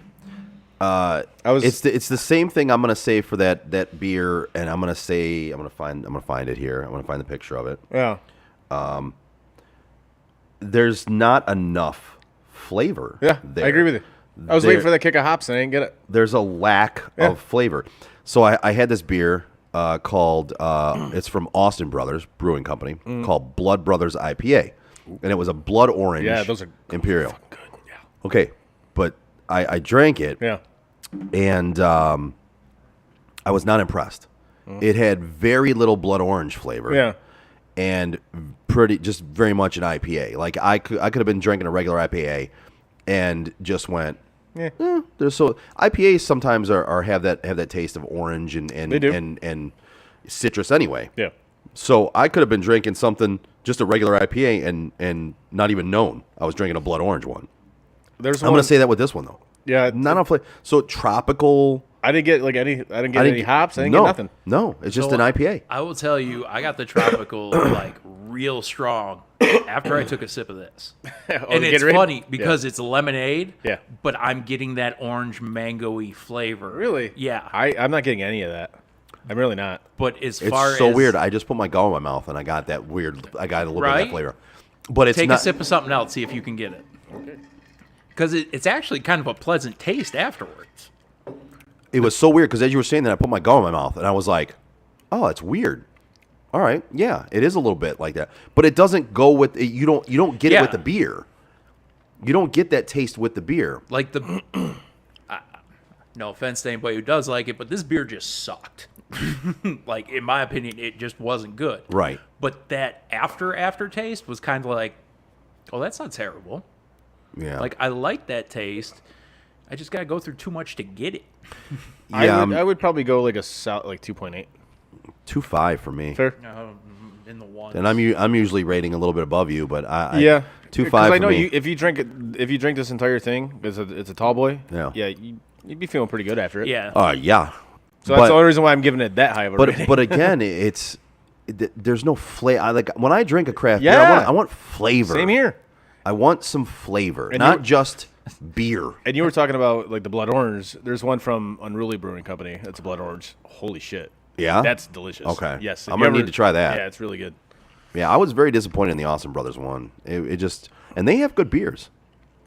Speaker 6: I was.
Speaker 7: It's the same thing I'm gonna say for that beer, and I'm gonna find it here. I'm gonna find the picture of it.
Speaker 6: Yeah.
Speaker 7: There's not enough flavor.
Speaker 6: Yeah,
Speaker 7: there.
Speaker 6: I agree with you. I was waiting for that kick of hops and I didn't get it.
Speaker 7: There's a lack of flavor. So I had this beer called it's from Austin Brothers Brewing Company called Blood Brothers IPA, and it was a blood orange.
Speaker 6: Yeah, those are
Speaker 7: imperial.
Speaker 6: Good. Yeah.
Speaker 7: Okay, but I drank it.
Speaker 6: Yeah.
Speaker 7: And I was not impressed. It had very little blood orange flavor.
Speaker 6: Yeah.
Speaker 7: And just very much an IPA. Like I could have been drinking a regular IPA, and just went.
Speaker 6: Yeah.
Speaker 7: There's IPAs sometimes have that taste of orange and
Speaker 6: They do.
Speaker 7: and citrus anyway.
Speaker 6: Yeah.
Speaker 7: So I could have been drinking something just a regular IPA and not even known I was drinking a blood orange one. I'm going to say that with this one though.
Speaker 6: Yeah.
Speaker 7: Not on flavor. So tropical.
Speaker 6: I didn't get any hops. I didn't get nothing.
Speaker 7: No, it's just an IPA.
Speaker 4: I will tell you, I got the tropical like real strong after I took a sip of this. And it's
Speaker 6: Gatorade?
Speaker 4: funny because it's lemonade.
Speaker 6: Yeah.
Speaker 4: But I'm getting that orange mango-y flavor.
Speaker 6: Really?
Speaker 4: Yeah.
Speaker 6: I'm not getting any of that. I'm really not.
Speaker 4: But as
Speaker 7: It's
Speaker 4: far
Speaker 7: so
Speaker 4: as
Speaker 7: weird. I just put my gum in my mouth and I got that weird. I got a little bit of
Speaker 4: Right?
Speaker 7: that flavor. But it's
Speaker 4: take
Speaker 7: not.
Speaker 4: a sip of something else, see if you can get it. Because it's actually kind of a pleasant taste afterwards.
Speaker 7: It was so weird because as you were saying that, I put my gum in my mouth and I was like, "Oh, it's weird." All right, yeah, it is a little bit like that, but it doesn't go with it. You don't get it with
Speaker 4: Yeah.
Speaker 7: the beer. You don't get that taste with the beer.
Speaker 4: Like the no offense to anybody who does like it, but this beer just sucked. Like in my opinion, it just wasn't good.
Speaker 7: Right.
Speaker 4: But that aftertaste was kind of like, oh, that's not terrible.
Speaker 7: Yeah.
Speaker 4: Like I like that taste. I just gotta go through too much to get it.
Speaker 7: Yeah,
Speaker 6: I would probably go like a 2.8.
Speaker 7: 2.5 for me.
Speaker 6: Fair.
Speaker 4: In the one.
Speaker 7: And I'm usually rating a little bit above you, but I 2.5
Speaker 6: 'Cause I
Speaker 7: for
Speaker 6: know
Speaker 7: me.
Speaker 6: if you drink this entire thing, because it's a tall boy.
Speaker 7: Yeah.
Speaker 6: Yeah. You'd be feeling pretty good after it.
Speaker 4: Yeah.
Speaker 7: Yeah.
Speaker 6: So that's the only reason why I'm giving it that high of a rating.
Speaker 7: But again, there's no flavor. Like when I drink a craft beer,
Speaker 6: Yeah.
Speaker 7: I want flavor.
Speaker 6: Same here.
Speaker 7: I want some flavor,
Speaker 6: And
Speaker 7: not
Speaker 6: you-
Speaker 7: just beer.
Speaker 6: And you were talking about like the blood orange. There's one from Unruly Brewing Company. That's a blood orange. Holy shit.
Speaker 7: Yeah?
Speaker 6: That's delicious.
Speaker 7: Okay.
Speaker 6: Yes.
Speaker 7: I'm gonna need to try that.
Speaker 6: Yeah, it's really good.
Speaker 7: Yeah, I was very disappointed in the Austin Brothers one. It just, and they have good beers,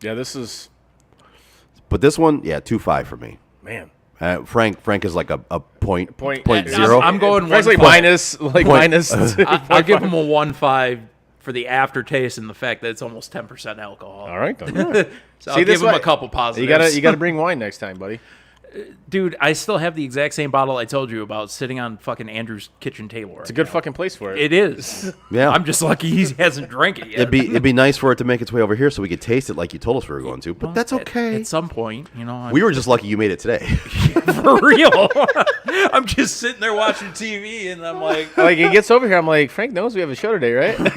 Speaker 6: Yeah, this is
Speaker 7: but this one, 2.5 for me.
Speaker 6: man.
Speaker 7: Frank is like a point
Speaker 6: And
Speaker 7: zero.
Speaker 4: I'm going
Speaker 6: Frank's like
Speaker 4: 1.5.
Speaker 6: minus.
Speaker 4: I'll give them a 1.5 for the aftertaste and the fact that it's almost 10% alcohol.
Speaker 6: All right. Then.
Speaker 4: So I'll give them a couple positives.
Speaker 6: You gotta bring wine next time, buddy.
Speaker 4: Dude, I still have the exact same bottle I told you about sitting on fucking Andrew's kitchen table.
Speaker 6: It's a good fucking place for it.
Speaker 4: It is.
Speaker 7: Yeah.
Speaker 4: I'm just lucky he hasn't drank it yet.
Speaker 7: It'd be nice for it to make its way over here so we could taste it like you told us we were going to. But that's okay.
Speaker 4: At some point, you know.
Speaker 7: We were just lucky you made it today.
Speaker 4: for real. I'm just sitting there watching TV, and I'm like,
Speaker 6: Like he gets over here, I'm like, Frank knows we have a show today, right?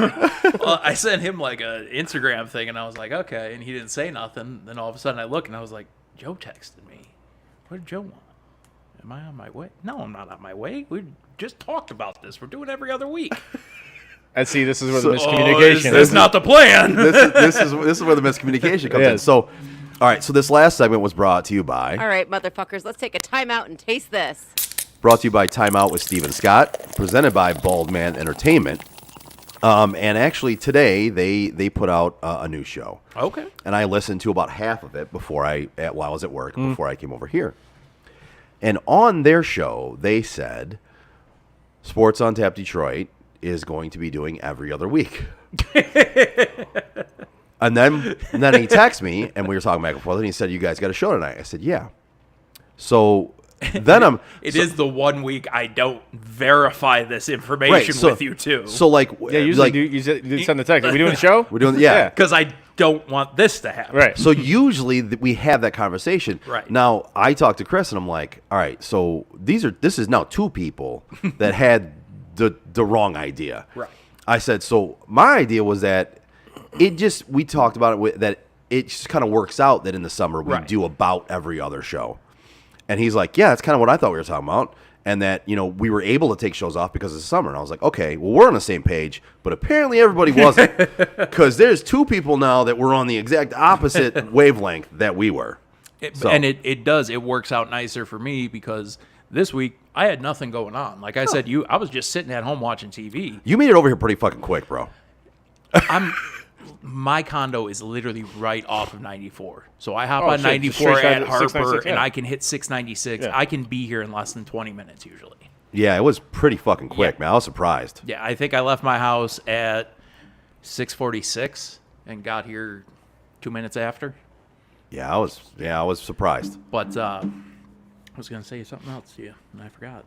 Speaker 4: well, I sent him like a Instagram thing, and I was like, okay, and he didn't say nothing. Then all of a sudden, I look, and I was like, Joe texted me. What did Joe want? Am I on my way? No, I'm not on my way. We just talked about this. We're doing every other week.
Speaker 6: And see, this is where the
Speaker 7: So-
Speaker 6: miscommunication
Speaker 4: That's
Speaker 6: is.
Speaker 4: not the plan.
Speaker 7: this is where the miscommunication comes in.
Speaker 6: Yes.
Speaker 7: So, all right. So this last segment was brought to you by
Speaker 9: All right, motherfuckers, let's take a timeout and taste this.
Speaker 7: brought to you by Time Out with Steven Scott, presented by Bald Man Entertainment. And actually today they put out a new show.
Speaker 4: Okay.
Speaker 7: And I listened to about half of it while I was at work before I came over here. And on their show, they said Sports on Tap Detroit is going to be doing every other week. and then he texted me, and we were talking back and forth, and he said, "You guys got a show tonight?" I said, "Yeah." So then
Speaker 4: It is the 1 week I don't verify this information with you too.
Speaker 7: So like,
Speaker 6: Yeah, usually you send the text. Are we doing a show?
Speaker 7: we're doing yeah.
Speaker 4: Because I don't want this to happen.
Speaker 6: Right.
Speaker 7: So usually we have that conversation.
Speaker 4: Right.
Speaker 7: Now I talked to Chris and I'm like, all right, so this is now two people that had the wrong idea.
Speaker 4: Right.
Speaker 7: I said, so my idea was that we talked about it that it just kind of works out that in the summer we
Speaker 4: Right.
Speaker 7: do about every other show. And he's like, yeah, that's kind of what I thought we were talking about. and that, we were able to take shows off because of summer. And I was like, okay, well, we're on the same page, but apparently everybody wasn't, because there's two people now that were on the exact opposite wavelength that we were.
Speaker 4: And it works out nicer for me because this week I had nothing going on. Like I said, I was just sitting at home watching TV.
Speaker 7: You made it over here pretty fucking quick, bro.
Speaker 4: My condo is literally right off of 94. So I hop
Speaker 6: Oh,
Speaker 4: on
Speaker 6: shit,
Speaker 4: 94
Speaker 6: just straight
Speaker 4: at
Speaker 6: shot at
Speaker 4: Harper,
Speaker 6: 696,
Speaker 4: and
Speaker 6: yeah.
Speaker 4: I can hit 696.
Speaker 6: Yeah.
Speaker 4: I can be here in less than 20 minutes usually.
Speaker 7: Yeah, it was pretty fucking quick,
Speaker 4: Yeah.
Speaker 7: man. I was surprised.
Speaker 4: Yeah, I think I left my house at 6:46 and got here 2 minutes after.
Speaker 7: Yeah, I was surprised.
Speaker 4: But I was going to say something else to you, and I forgot.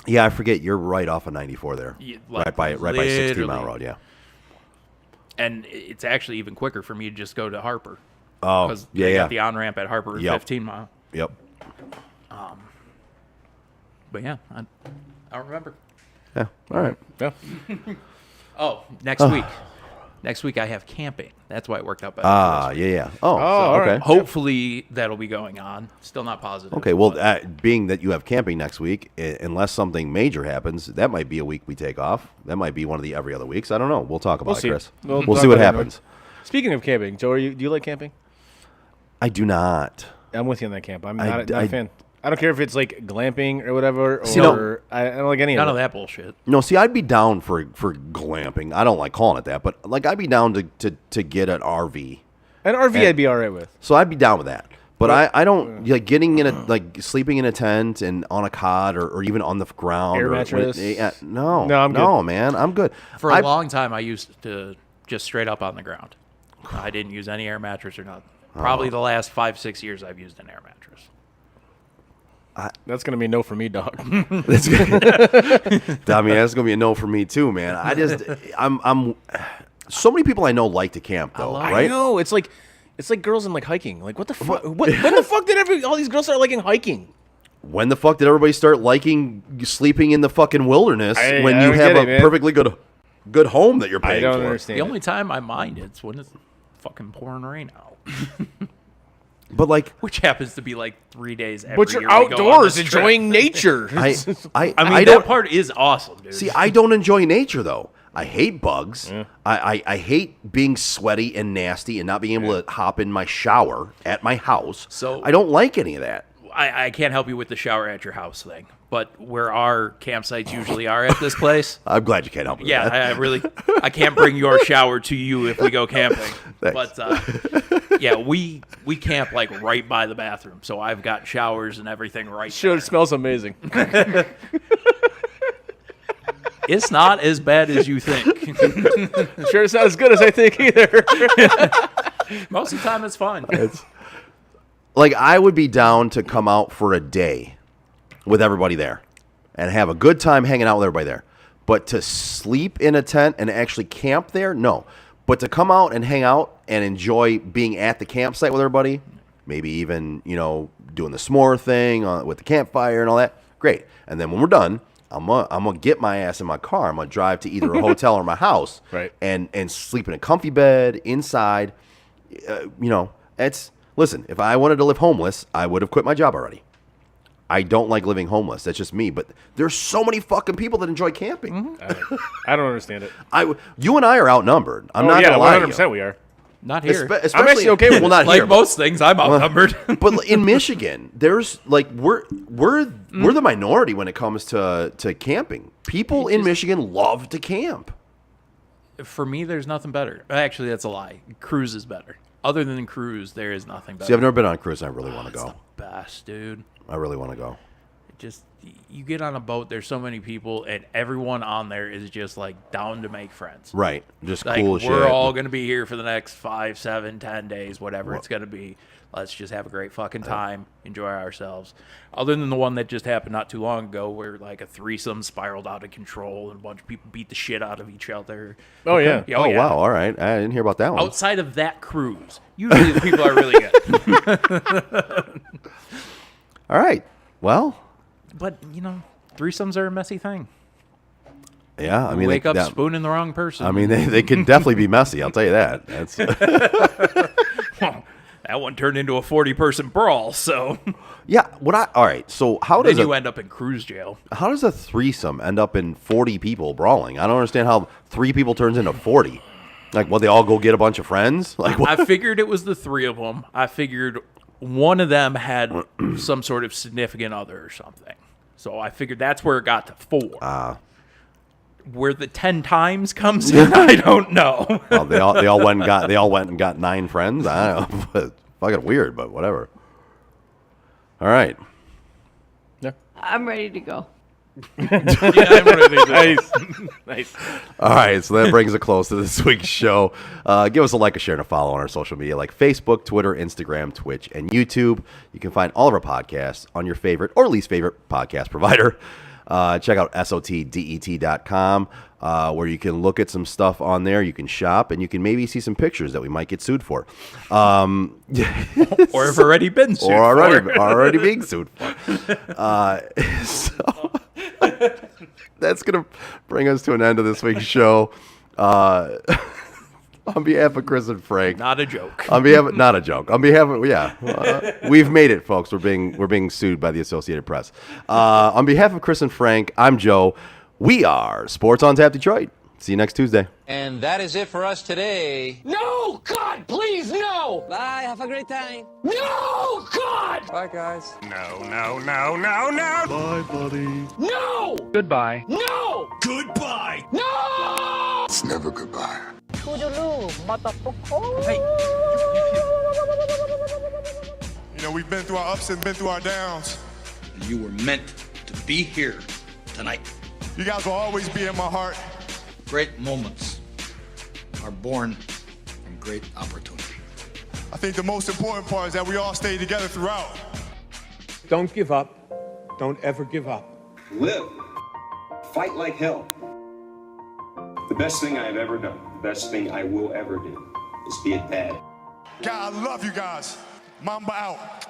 Speaker 7: Yeah, I forget you're right off of 94 there.
Speaker 4: Yeah,
Speaker 7: right by 16 Mile
Speaker 4: literally.
Speaker 7: Road, yeah.
Speaker 4: And it's actually even quicker for me to just go to Harper.
Speaker 7: Oh,
Speaker 4: Because
Speaker 7: yeah,
Speaker 4: I
Speaker 7: yeah.
Speaker 4: got the on-ramp at Harper at
Speaker 7: Yep.
Speaker 4: 15 Mile.
Speaker 7: Yep.
Speaker 4: But yeah, I don't remember.
Speaker 7: Yeah, all right.
Speaker 6: Yeah.
Speaker 4: Oh, next week. Next week I have camping. That's why it worked out better.
Speaker 7: Ah, yeah, yeah. Oh, so,
Speaker 6: all
Speaker 7: okay.
Speaker 6: right.
Speaker 4: Hopefully that'll be going on. Still not positive.
Speaker 7: Okay, well,
Speaker 4: but-
Speaker 7: being that you have camping next week, unless something major happens, that might be a week we take off. That might be one of the every other weeks. I don't know. We'll talk about
Speaker 6: We'll
Speaker 7: it,
Speaker 6: see.
Speaker 7: Chris.
Speaker 6: We'll
Speaker 7: We'll
Speaker 6: talk
Speaker 7: see what
Speaker 6: about it
Speaker 7: happens.
Speaker 6: Speaking of camping, Joe, do you like camping?
Speaker 7: I do not.
Speaker 6: I'm with you on that camp. I'm
Speaker 7: I-
Speaker 6: not a
Speaker 7: I-
Speaker 6: fan. I don't care if it's like glamping or whatever. Or
Speaker 7: See, no.
Speaker 6: I don't like any
Speaker 4: None
Speaker 6: of
Speaker 4: of
Speaker 6: it.
Speaker 4: that bullshit.
Speaker 7: No, see, I'd be down for glamping. I don't like calling it that, but like I'd be down to get an RV.
Speaker 6: An RV I'd be all right with.
Speaker 7: So I'd be down with that. But I don't like getting in sleeping in a tent and on a cot or even on the ground.
Speaker 6: Air
Speaker 7: or
Speaker 6: mattress?
Speaker 7: No,
Speaker 6: No, I'm good.
Speaker 7: man, I'm good.
Speaker 4: For a
Speaker 7: I-
Speaker 4: long time, I used to just straight up on the ground. I didn't use any air mattress or nothing. Probably the last 5-6 years I've used an air mattress.
Speaker 6: That's gonna be a no for me, dog.
Speaker 7: That's good. I mean, that's gonna be a no for me too, man. I'm. So many people I know like to camp though,
Speaker 6: I
Speaker 7: right?
Speaker 6: know. It's like girls in like hiking. Like what the fuck? When the fuck did all these girls start liking hiking?
Speaker 7: When the fuck did everybody start liking sleeping in the fucking wilderness when
Speaker 6: I
Speaker 7: you
Speaker 6: don't
Speaker 7: have
Speaker 6: get
Speaker 7: a
Speaker 6: it, man.
Speaker 7: perfectly good home that you're
Speaker 6: I
Speaker 7: paying
Speaker 6: don't
Speaker 7: for?
Speaker 6: understand.
Speaker 4: The only time I mind it's when it's fucking pouring rain out,
Speaker 7: But like,
Speaker 4: which happens to be like 3 days every
Speaker 6: But you're
Speaker 4: year we go on
Speaker 6: outdoors
Speaker 4: this trip.
Speaker 6: enjoying nature.
Speaker 7: I
Speaker 4: I mean,
Speaker 7: don't
Speaker 4: that part is awesome, dude.
Speaker 7: see. I don't enjoy nature though. I hate bugs. I hate being sweaty and nasty and not being able to hop in my shower at my house.
Speaker 4: So-
Speaker 7: I don't like any of that.
Speaker 4: I can't help you with the shower at your house thing, but where our campsites usually are at this place.
Speaker 7: I'm glad you can't help me.
Speaker 4: Yeah,
Speaker 7: with that.
Speaker 4: I can't bring your shower to you if we go camping.
Speaker 7: Thanks.
Speaker 4: But yeah, we camp like right by the bathroom, so I've got showers and everything right
Speaker 6: Sure,
Speaker 4: there.
Speaker 6: it smells amazing.
Speaker 4: It's not as bad as you think.
Speaker 6: Sure, it's not as good as I think either.
Speaker 4: Most of the time, it's fine.
Speaker 7: Like, I would be down to come out for a day with everybody there and have a good time hanging out with everybody there. But to sleep in a tent and actually camp there, no. But to come out and hang out and enjoy being at the campsite with everybody, maybe even, doing the s'more thing with the campfire and all that, great. And then when we're done, I'm gonna get my ass in my car. I'm gonna drive to either a hotel or my house,
Speaker 6: Right.
Speaker 7: and sleep in a comfy bed inside. Listen. If I wanted to live homeless, I would have quit my job already. I don't like living homeless. That's just me. But there's so many fucking people that enjoy camping.
Speaker 6: I don't understand it.
Speaker 7: You and I are outnumbered. I'm not
Speaker 6: yeah,
Speaker 7: gonna lie to you.
Speaker 6: 100% we are.
Speaker 4: Not here.
Speaker 7: Especially,
Speaker 6: I'm actually okay with
Speaker 7: well,
Speaker 6: it.
Speaker 7: not
Speaker 4: Like
Speaker 7: here.
Speaker 4: most things, I'm outnumbered.
Speaker 7: But in Michigan, there's like we're the minority when it comes to camping. People in Michigan love to camp.
Speaker 4: For me, there's nothing better. Actually, that's a lie. Cruise is better. Other than cruise, there is nothing better.
Speaker 7: See, I've never been on a cruise. And I really want to
Speaker 4: It's
Speaker 7: go.
Speaker 4: the best, dude.
Speaker 7: I really want to go.
Speaker 4: Just you get on a boat. There's so many people, and everyone on there is just like down to make friends.
Speaker 7: Right, just
Speaker 4: Like
Speaker 7: cool as shit.
Speaker 4: we're all gonna be here for the next 5, 7, 10 days, whatever it's gonna be. Let's just have a great fucking time, enjoy ourselves. Other than the one that just happened not too long ago, where like a threesome spiraled out of control and a bunch of people beat the shit out of each other.
Speaker 6: Oh, yeah.
Speaker 7: Oh,
Speaker 4: yeah.
Speaker 7: wow! All right, I didn't hear about that one.
Speaker 4: Outside of that cruise, usually the people are really good.
Speaker 7: All right. Well,
Speaker 4: But threesomes are a messy thing.
Speaker 7: yeah. I
Speaker 4: You
Speaker 7: mean,
Speaker 4: wake up
Speaker 7: that-
Speaker 4: spooning the wrong person.
Speaker 7: I mean, they can definitely be messy. I'll tell you that. That's
Speaker 4: That one turned into a 40-person brawl, so
Speaker 7: Yeah. All right. So how
Speaker 4: then
Speaker 7: does
Speaker 4: you end up in cruise jail.
Speaker 7: how does a threesome end up in 40 people brawling? I don't understand how 3 people turns into 40. Like, well, they all go get a bunch of friends. Like, what?
Speaker 4: I figured it was the 3 of them. I figured one of them had some sort of significant other or something. So I figured that's where it got to 4. Where the 10 times comes in, I don't know.
Speaker 7: Well, they all went and got 9 friends. I don't know. It's fucking weird, but whatever. All right.
Speaker 9: I'm ready to go.
Speaker 6: Nice.
Speaker 7: All right, so that brings a close to this week's show. Give us a like, a share, and a follow on our social media like Facebook, Twitter, Instagram, Twitch, and YouTube. You can find all of our podcasts on your favorite or least favorite podcast provider. Check out sotdet.com, where you can look at some stuff on there. You can shop, and you can maybe see some pictures that we might get sued for.
Speaker 4: Or have already been sued
Speaker 7: or
Speaker 4: for.
Speaker 7: already being sued for. So that's going to bring us to an end of this week's show. On behalf of Chris and Frank.
Speaker 4: Not a joke.
Speaker 7: Not a joke. On behalf of, we've made it, folks. We're being sued by the Associated Press. On behalf of Chris and Frank, I'm Joe. We are Sports on Tap Detroit. See you next Tuesday.
Speaker 2: And that is it for us today.
Speaker 8: No! God, please, no!
Speaker 2: Bye, have a great time.
Speaker 8: No! God!
Speaker 2: Bye, guys.
Speaker 8: No! Bye, buddy. No!
Speaker 3: Goodbye.
Speaker 8: No! Goodbye! No! It's never goodbye. You know, we've been through our ups and been through our downs.
Speaker 10: You were meant to be here tonight.
Speaker 8: You guys will always be in my heart.
Speaker 10: Great moments are born from great opportunity.
Speaker 8: I think the most important part is that we all stay together throughout.
Speaker 11: Don't give up. Don't ever give up.
Speaker 12: Live. Fight like hell. The best thing I have ever done, the best thing I will ever do, is be a dad.
Speaker 8: God, I love you guys. Mamba out.